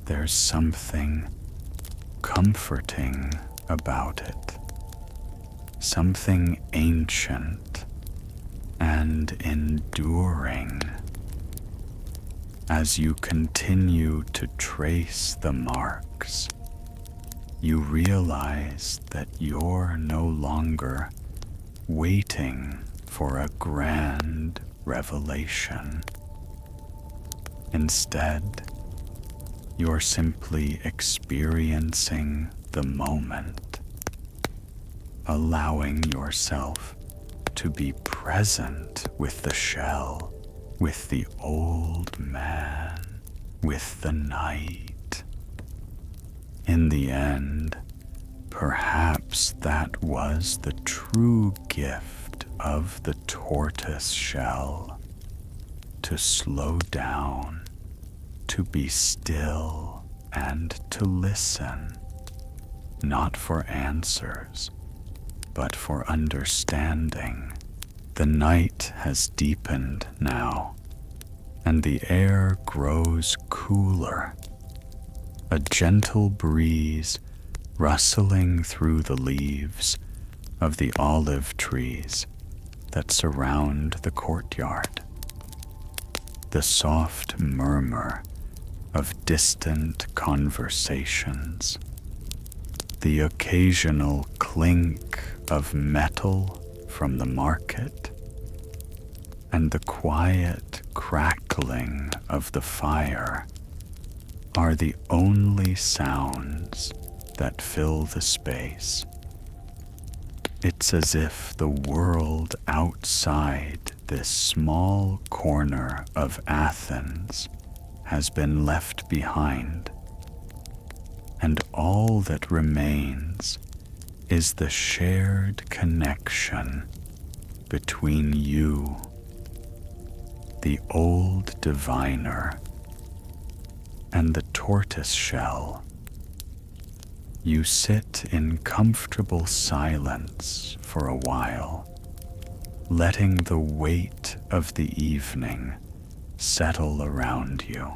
There's something comforting about it, something ancient and enduring. As you continue to trace the marks, you realize that you're no longer waiting for a grand revelation. Instead, you're simply experiencing the moment, allowing yourself to be present with the shell, with the old man, with the night. In the end, perhaps that was the true gift of the tortoise shell, to slow down, to be still, and to listen, not for answers, but for understanding. The night has deepened now, and the air grows cooler, a gentle breeze rustling through the leaves of the olive trees that surround the courtyard. The soft murmur of distant conversations, the occasional clink of metal from the market, and the quiet crackling of the fire are the only sounds that fill the space. It's as if the world outside this small corner of Athens has been left behind, and all that remains is the shared connection between you, the old diviner, and the tortoise shell. You sit in comfortable silence for a while, letting the weight of the evening settle around you.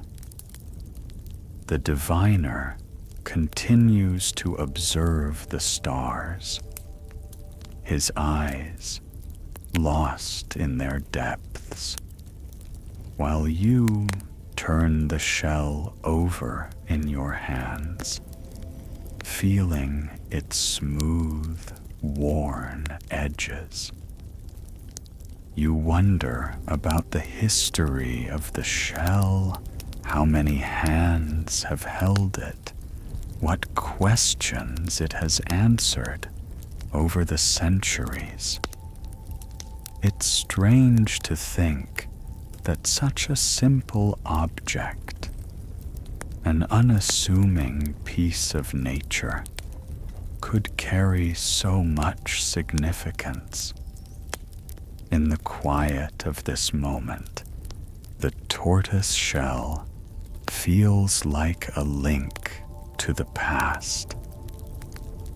The diviner continues to observe the stars, his eyes lost in their depths, while you turn the shell over in your hands, feeling its smooth, worn edges. You wonder about the history of the shell, how many hands have held it, what questions it has answered over the centuries. It's strange to think that such a simple object, an unassuming piece of nature, could carry so much significance. In the quiet of this moment, the tortoise shell feels like a link to the past,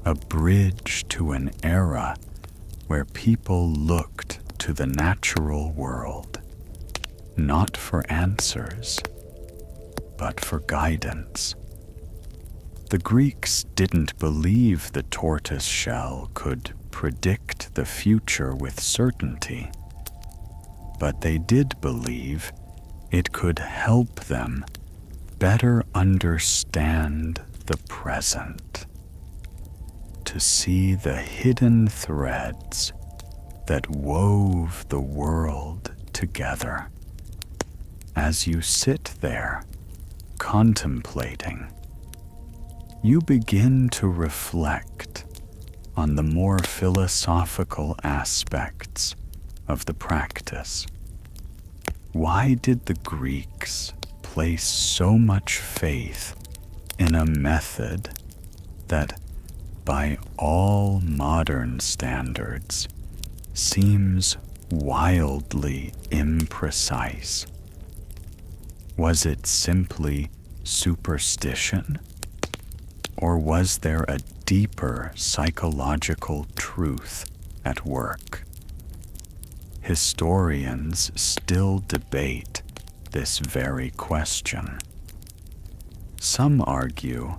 a bridge to an era where people looked to the natural world, not for answers, but for guidance. The Greeks didn't believe the tortoise shell could predict the future with certainty, but they did believe it could help them better understand the present, to see the hidden threads that wove the world together. As you sit there, contemplating, you begin to reflect on the more philosophical aspects of the practice. Why did the Greeks place so much faith in a method that, by all modern standards, seems wildly imprecise? Was it simply superstition? Or was there a deeper psychological truth at work? Historians still debate this very question. Some argue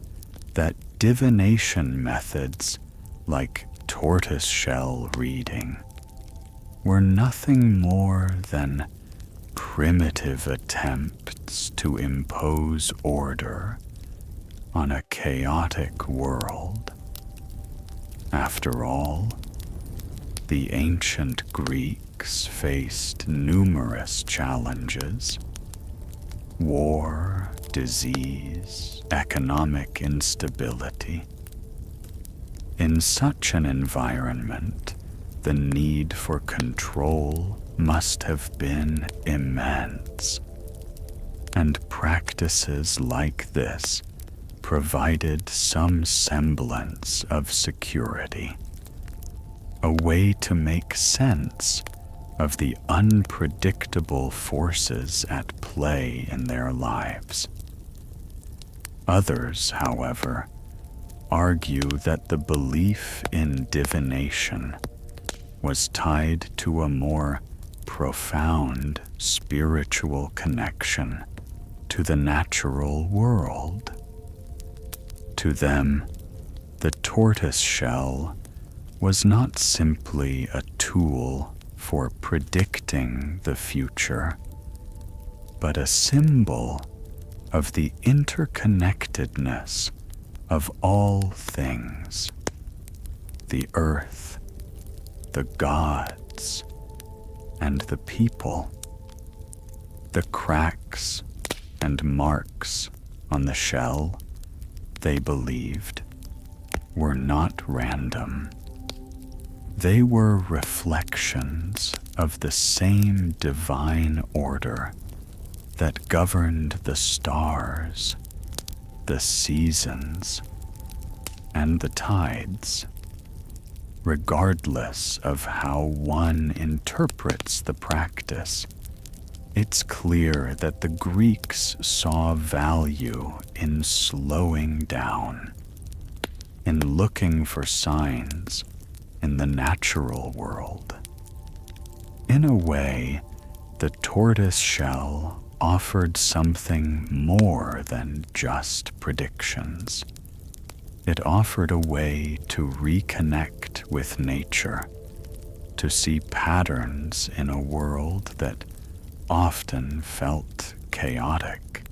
that divination methods like tortoiseshell reading were nothing more than primitive attempts to impose order on a chaotic world. After all, the ancient Greeks faced numerous challenges: war, disease, economic instability. In such an environment, the need for control must have been immense, and practices like this provided some semblance of security, a way to make sense of the unpredictable forces at play in their lives. Others, however, argue that the belief in divination was tied to a more profound spiritual connection to the natural world. To them, the tortoise shell was not simply a tool for predicting the future, but a symbol of the interconnectedness of all things: the earth, the gods, and the people. The cracks and marks on the shell, they believed, were not random. They were reflections of the same divine order that governed the stars, the seasons, and the tides. Regardless of how one interprets the practice, it's clear that the Greeks saw value in slowing down, in looking for signs in the natural world. In a way, the tortoise shell offered something more than just predictions. It offered a way to reconnect with nature, to see patterns in a world that often felt chaotic.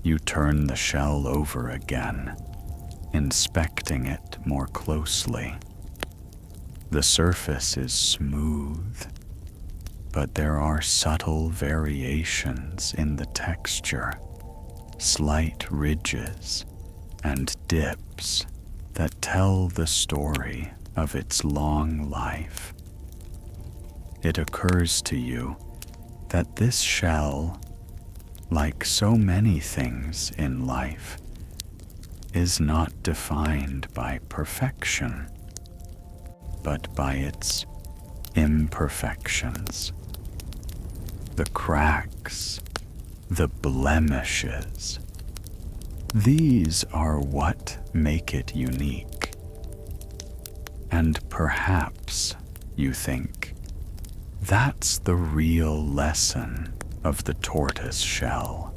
You turn the shell over again, inspecting it more closely. The surface is smooth, but there are subtle variations in the texture, slight ridges and dips that tell the story of its long life. It occurs to you that this shell, like so many things in life, is not defined by perfection, but by its imperfections. The cracks, the blemishes, these are what make it unique. And perhaps, you think, that's the real lesson of the tortoise shell.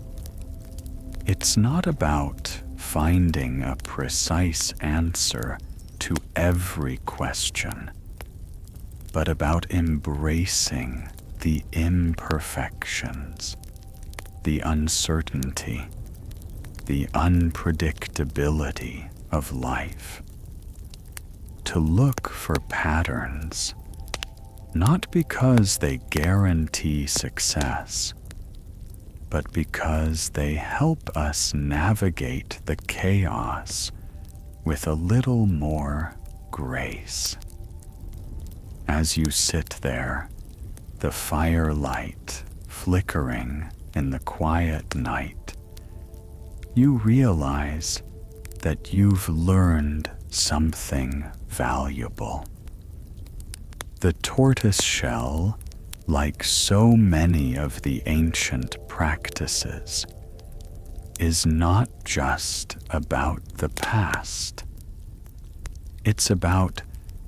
It's not about finding a precise answer to every question, but about embracing the imperfections, the uncertainty, the unpredictability of life. To look for patterns, not because they guarantee success, but because they help us navigate the chaos with a little more grace. As you sit there, the firelight flickering in the quiet night, you realize that you've learned something valuable. The tortoise shell, like so many of the ancient practices, is not just about the past. It's about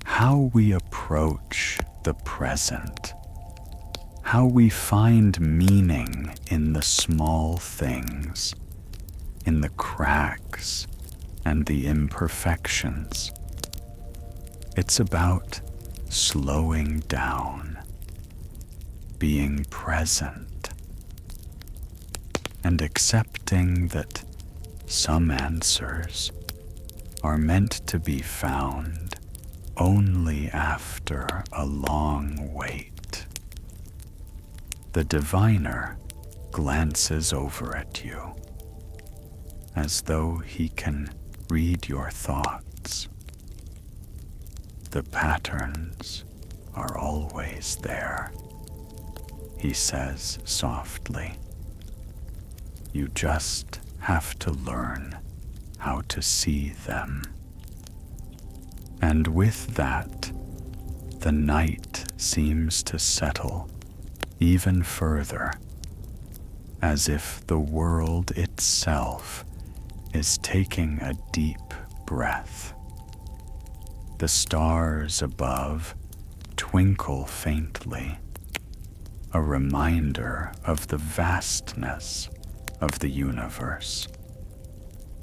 how we approach the present, how we find meaning in the small things, in the cracks and the imperfections. It's about slowing down, being present, and accepting that some answers are meant to be found only after a long wait. The diviner glances over at you as though he can read your thoughts. The patterns are always there, he says softly. You just have to learn how to see them. And with that, the night seems to settle even further, as if the world itself is taking a deep breath. The stars above twinkle faintly, a reminder of the vastness of the universe,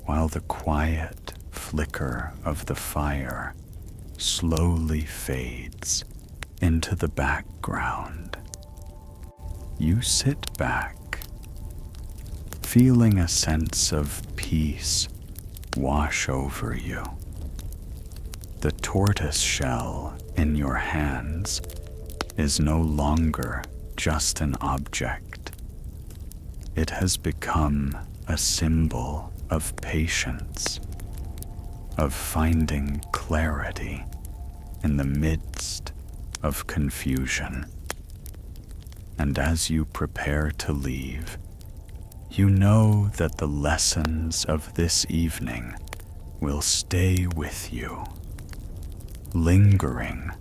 while the quiet flicker of the fire slowly fades into the background. You sit back, feeling a sense of peace wash over you. The tortoise shell in your hands is no longer just an object. It has become a symbol of patience, of finding clarity in the midst of confusion. And as you prepare to leave, you know that the lessons of this evening will stay with you, lingering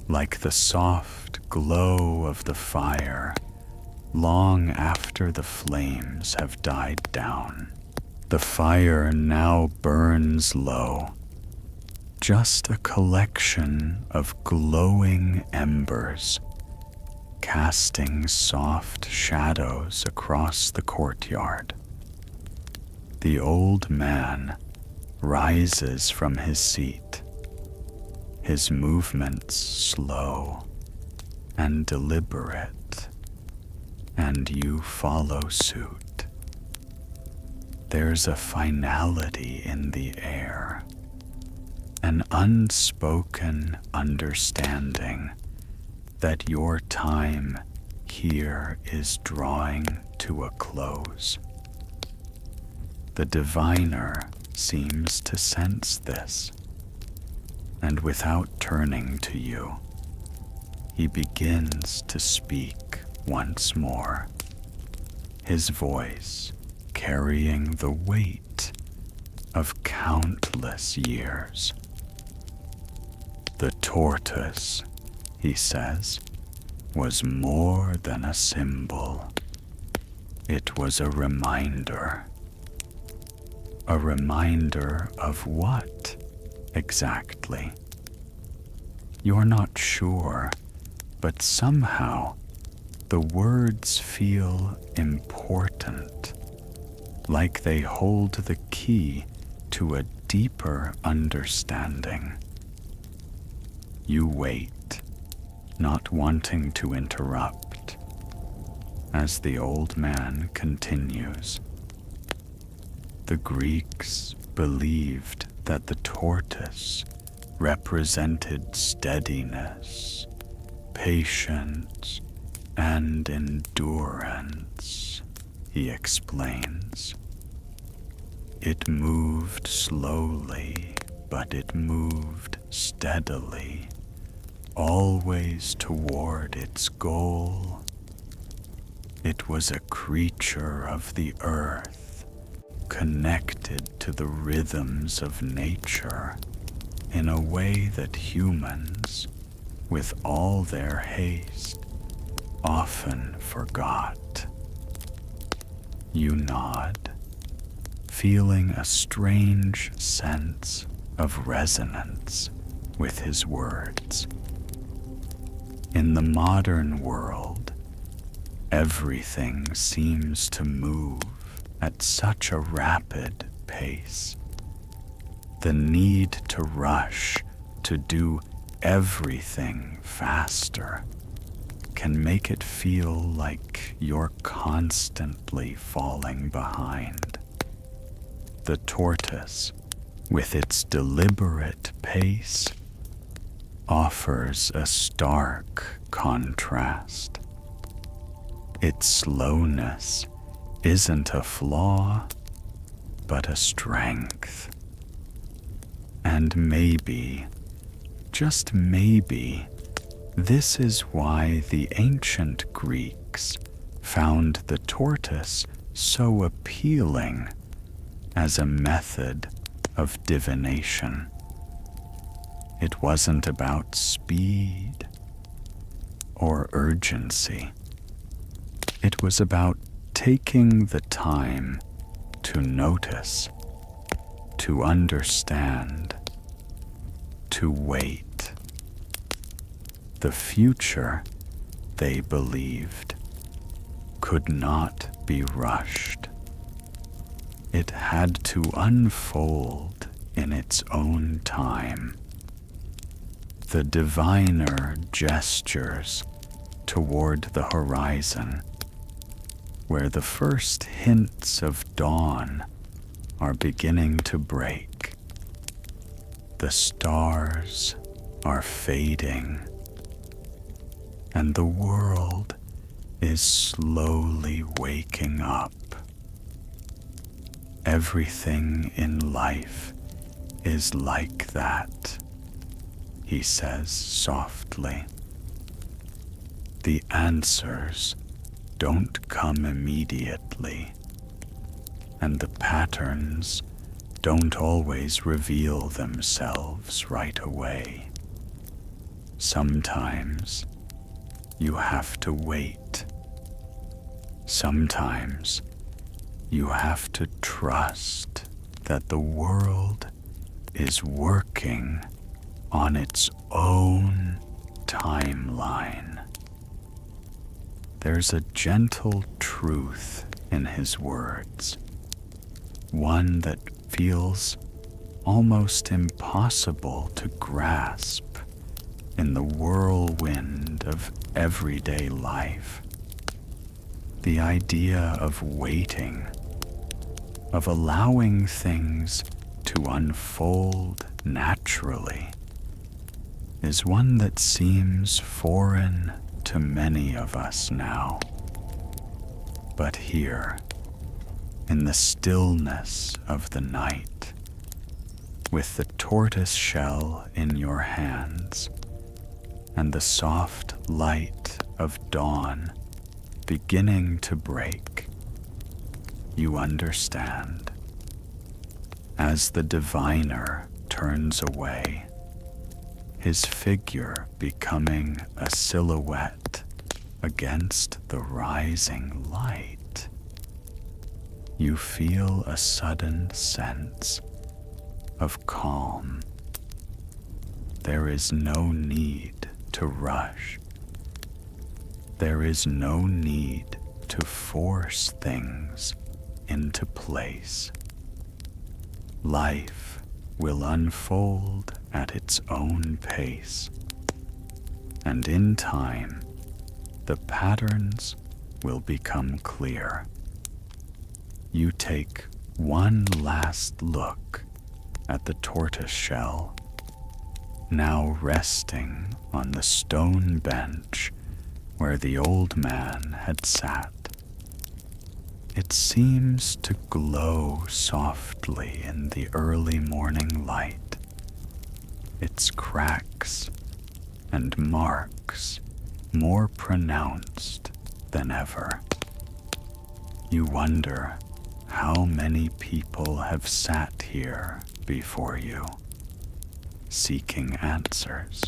like the soft glow of the fire long after the flames have died down. The fire now burns low, just a collection of glowing embers, casting soft shadows across the courtyard. The old man rises from his seat, his movements slow and deliberate, and you follow suit. There's a finality in the air, an unspoken understanding that your time here is drawing to a close. The diviner seems to sense this, and without turning to you, he begins to speak once more, his voice carrying the weight of countless years. The tortoise, he says, was more than a symbol. It was a reminder. A reminder of what exactly? You're not sure, but somehow the words feel important, like they hold the key to a deeper understanding. You wait, not wanting to interrupt, as the old man continues. The Greeks believed that the tortoise represented steadiness, patience, and endurance, he explains. It moved slowly, but it moved steadily, always toward its goal. It was a creature of the earth, connected to the rhythms of nature in a way that humans, with all their haste, often forgot. You nod, feeling a strange sense of resonance with his words. In the modern world, everything seems to move at such a rapid pace. The need to rush, to do everything faster, can make it feel like you're constantly falling behind. The tortoise, with its deliberate pace, offers a stark contrast. Its slowness isn't a flaw, but a strength. And maybe, just maybe, this is why the ancient Greeks found the tortoise so appealing as a method of divination. It wasn't about speed or urgency. It was about taking the time to notice, to understand, to wait. The future, they believed, could not be rushed. It had to unfold in its own time. The diviner gestures toward the horizon, where the first hints of dawn are beginning to break. The stars are fading, and the world is slowly waking up. Everything in life is like that, he says softly. The answers don't come immediately, and the patterns don't always reveal themselves right away. Sometimes you have to wait. Sometimes you have to trust that the world is working on its own timeline. There's a gentle truth in his words, one that feels almost impossible to grasp in the whirlwind of everyday life. The idea of waiting, of allowing things to unfold naturally, is one that seems foreign to many of us now. But here, in the stillness of the night, with the tortoise shell in your hands and the soft light of dawn beginning to break, you understand. As the diviner turns away, his figure becoming a silhouette against the rising light, you feel a sudden sense of calm. There is no need to rush. There is no need to force things into place. Life will unfold at its own pace, and in time, the patterns will become clear. You take one last look at the tortoise shell, now resting on the stone bench where the old man had sat. It seems to glow softly in the early morning light, its cracks and marks more pronounced than ever. You wonder how many people have sat here before you, seeking answers,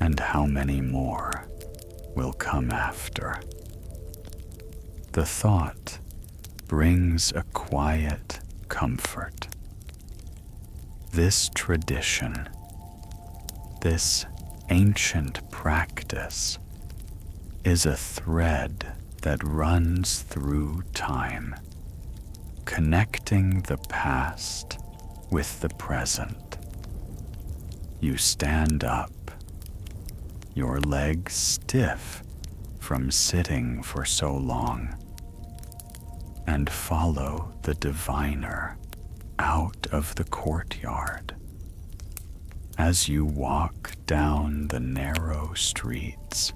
and how many more will come after. The thought brings a quiet comfort. This tradition, this ancient practice, is a thread that runs through time, connecting the past with the present. You stand up, your legs stiff from sitting for so long, and follow the diviner out of the courtyard. As you walk down the narrow streets,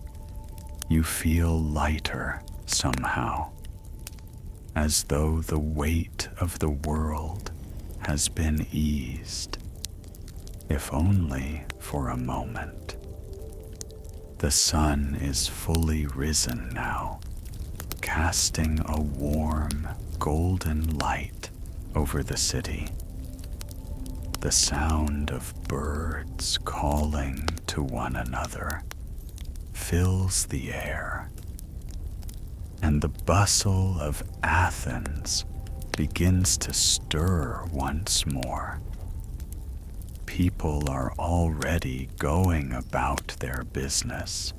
you feel lighter somehow, as though the weight of the world has been eased, if only for a moment. The sun is fully risen now, casting a warm, golden light over the city. The sound of birds calling to one another fills the air, and the bustle of Athens begins to stir once more. People are already going about their business,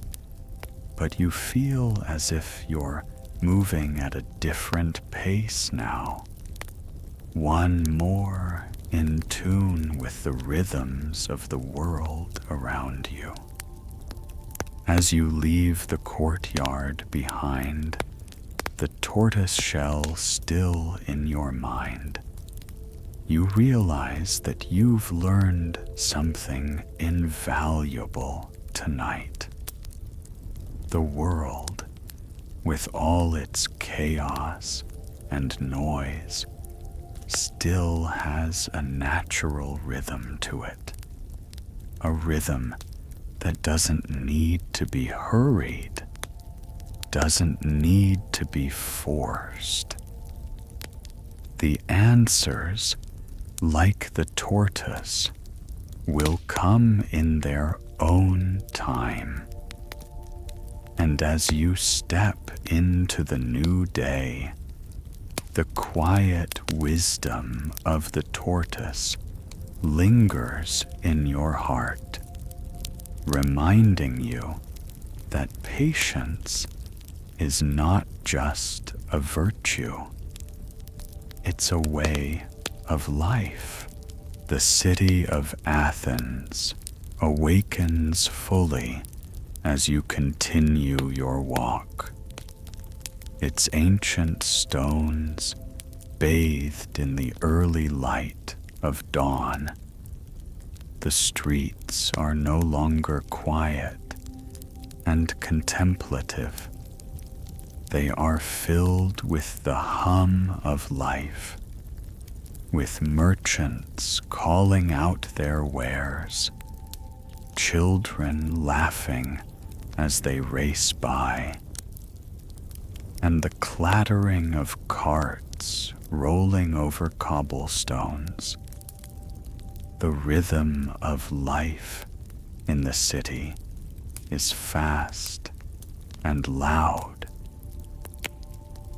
but you feel as if you're moving at a different pace now, one more in tune with the rhythms of the world around you. As you leave the courtyard behind, the tortoise shell still in your mind, you realize that you've learned something invaluable tonight. The world, with all its chaos and noise, still has a natural rhythm to it, a rhythm that doesn't need to be hurried, doesn't need to be forced. The answers, like the tortoise, will come in their own time. And as you step into the new day, the quiet wisdom of the tortoise lingers in your heart, reminding you that patience is not just a virtue, it's a way of life. The city of Athens awakens fully as you continue your walk. Its ancient stones bathed in the early light of dawn. The streets are no longer quiet and contemplative. They are filled with the hum of life, with merchants calling out their wares, children laughing as they race by, and the clattering of carts rolling over cobblestones. The rhythm of life in the city is fast and loud,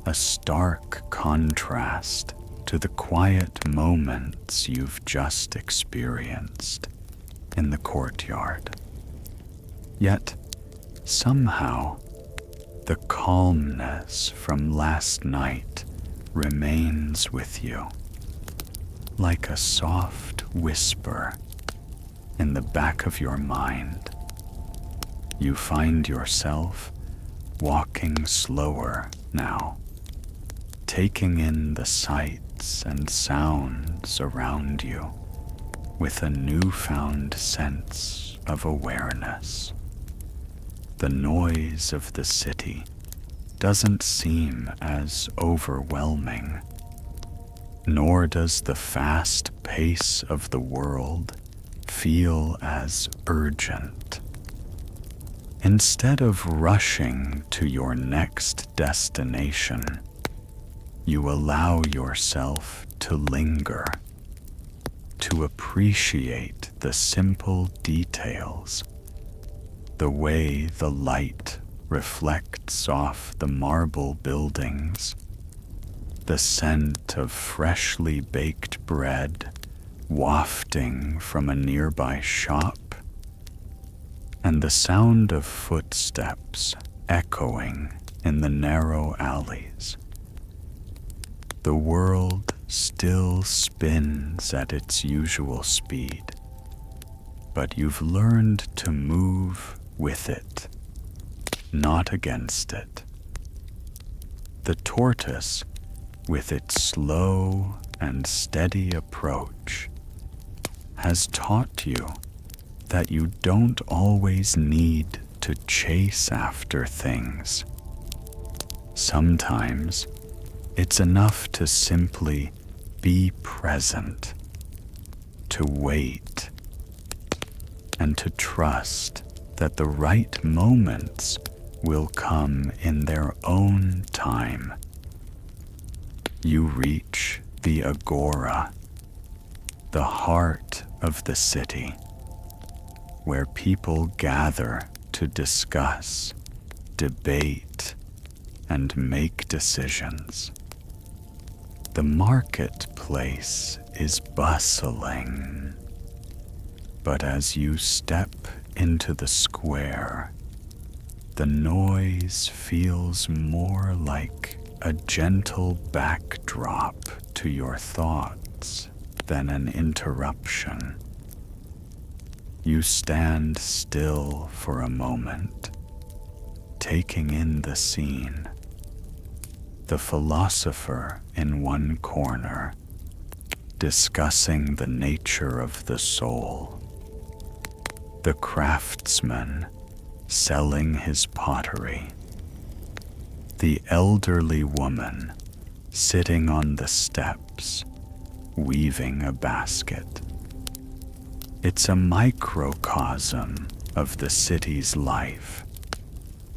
a stark contrast to the quiet moments you've just experienced in the courtyard. Yet, somehow, the calmness from last night remains with you, like a soft whisper in the back of your mind. You find yourself walking slower now, taking in the sights and sounds around you with a newfound sense of awareness. The noise of the city doesn't seem as overwhelming, nor does the fast pace of the world feel as urgent. Instead of rushing to your next destination, you allow yourself to linger, to appreciate the simple details, the way the light reflects off the marble buildings, the scent of freshly baked bread wafting from a nearby shop, and the sound of footsteps echoing in the narrow alleys. The world still spins at its usual speed, but you've learned to move with it, not against it. The tortoise, with its slow and steady approach, has taught you that you don't always need to chase after things. Sometimes it's enough to simply be present, to wait, and to trust that the right moments will come in their own time. You reach the agora, the heart of the city, where people gather to discuss, debate, and make decisions. The marketplace is bustling, but as you step into the square, the noise feels more like a gentle backdrop to your thoughts than an interruption. You stand still for a moment, taking in the scene. The philosopher in one corner, discussing the nature of the soul. The craftsman selling his pottery. The elderly woman sitting on the steps, weaving a basket. It's a microcosm of the city's life,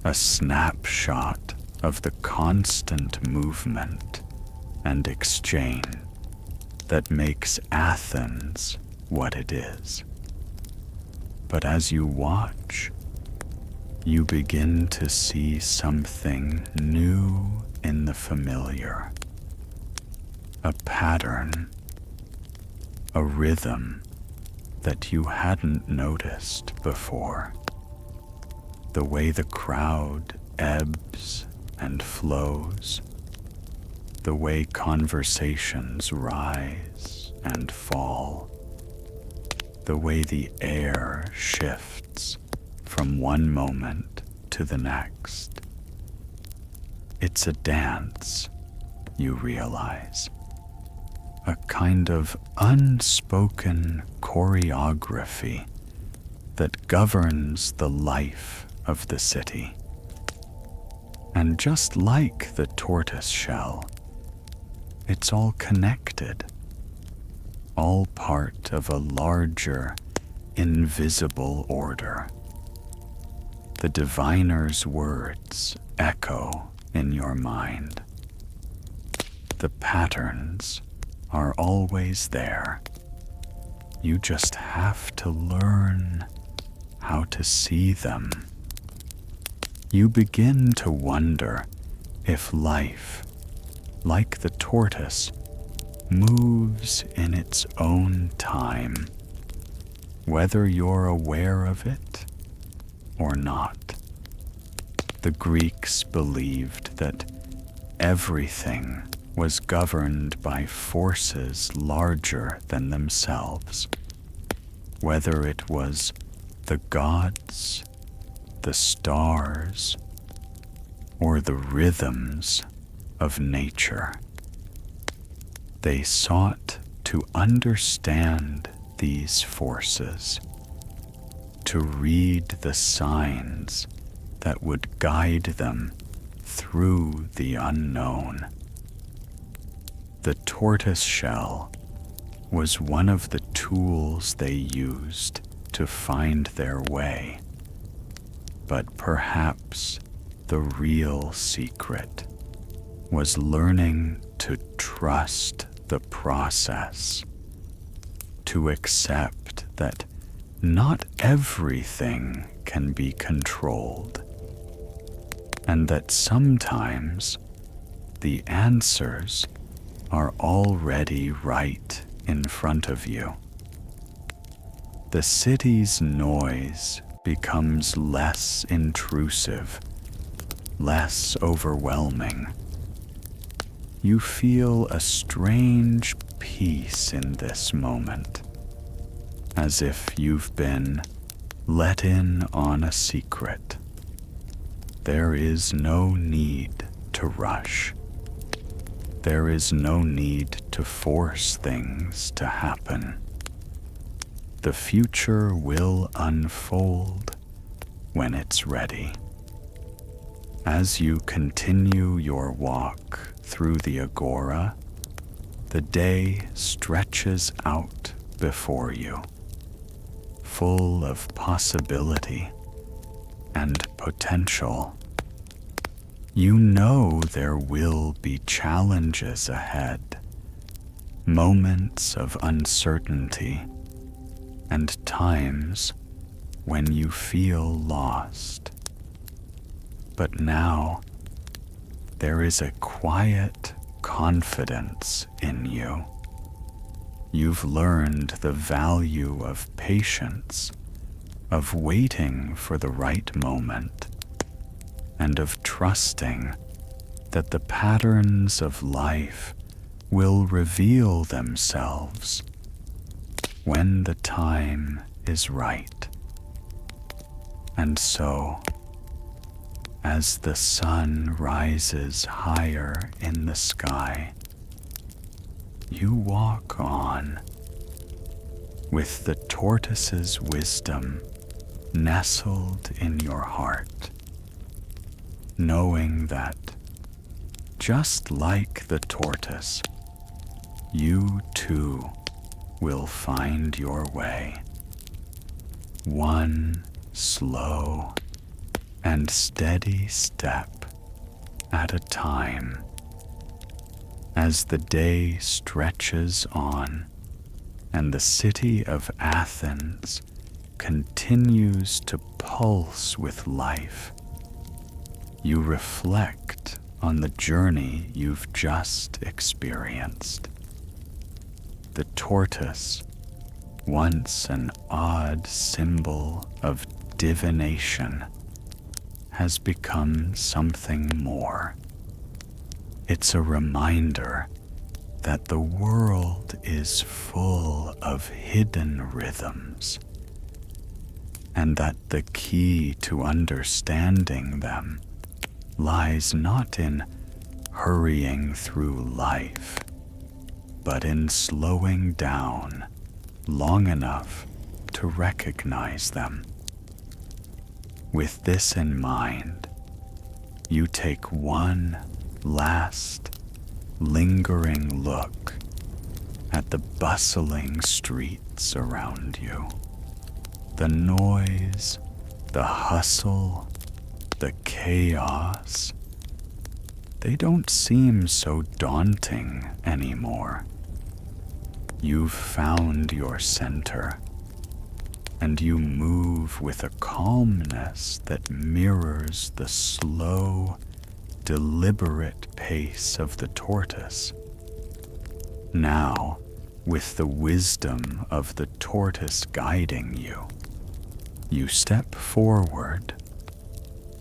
a snapshot of the constant movement and exchange that makes Athens what it is. But as you watch, you begin to see something new in the familiar. A pattern, a rhythm that you hadn't noticed before. The way the crowd ebbs and flows, the way conversations rise and fall, the way the air shifts from one moment to the next. It's a dance, you realize, a kind of unspoken choreography that governs the life of the city. And just like the tortoise shell, it's all connected, all part of a larger, invisible order. The diviner's words echo in your mind. The patterns are always there. You just have to learn how to see them. You begin to wonder if life, like the tortoise, moves in its own time, whether you're aware of it or not. The Greeks believed that everything was governed by forces larger than themselves, whether it was the gods, the stars, or the rhythms of nature. They sought to understand these forces, to read the signs that would guide them through the unknown. The tortoise shell was one of the tools they used to find their way. But perhaps the real secret was learning to trust the process, to accept that not everything can be controlled, and that sometimes the answers are already right in front of you. The city's noise becomes less intrusive, less overwhelming. you feel a strange peace in this moment, as if you've been let in on a secret. There is no need to rush. There is no need to force things to happen. The future will unfold when it's ready. As you continue your walk through the agora, the day stretches out before you, full of possibility and potential. You know there will be challenges ahead, moments of uncertainty, and times when you feel lost. But now, there is a quiet confidence in you. You've learned the value of patience, of waiting for the right moment, and of trusting that the patterns of life will reveal themselves when the time is right. And so, as the sun rises higher in the sky, you walk on with the tortoise's wisdom nestled in your heart, knowing that, just like the tortoise, you too will find your way, one slow and steady step at a time. As the day stretches on and the city of Athens continues to pulse with life, you reflect on the journey you've just experienced. The tortoise, once an odd symbol of divination, has become something more. It's a reminder that the world is full of hidden rhythms, and that the key to understanding them lies not in hurrying through life, but in slowing down long enough to recognize them. With this in mind, you take one last, lingering look at the bustling streets around you. The noise, the hustle, the chaos, they don't seem so daunting anymore. You've found your center, and you move with a calmness that mirrors the slow, deliberate pace of the tortoise. Now, with the wisdom of the tortoise guiding you, you step forward,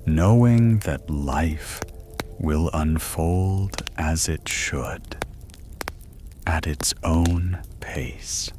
knowing that life will unfold as it should, at its own pace.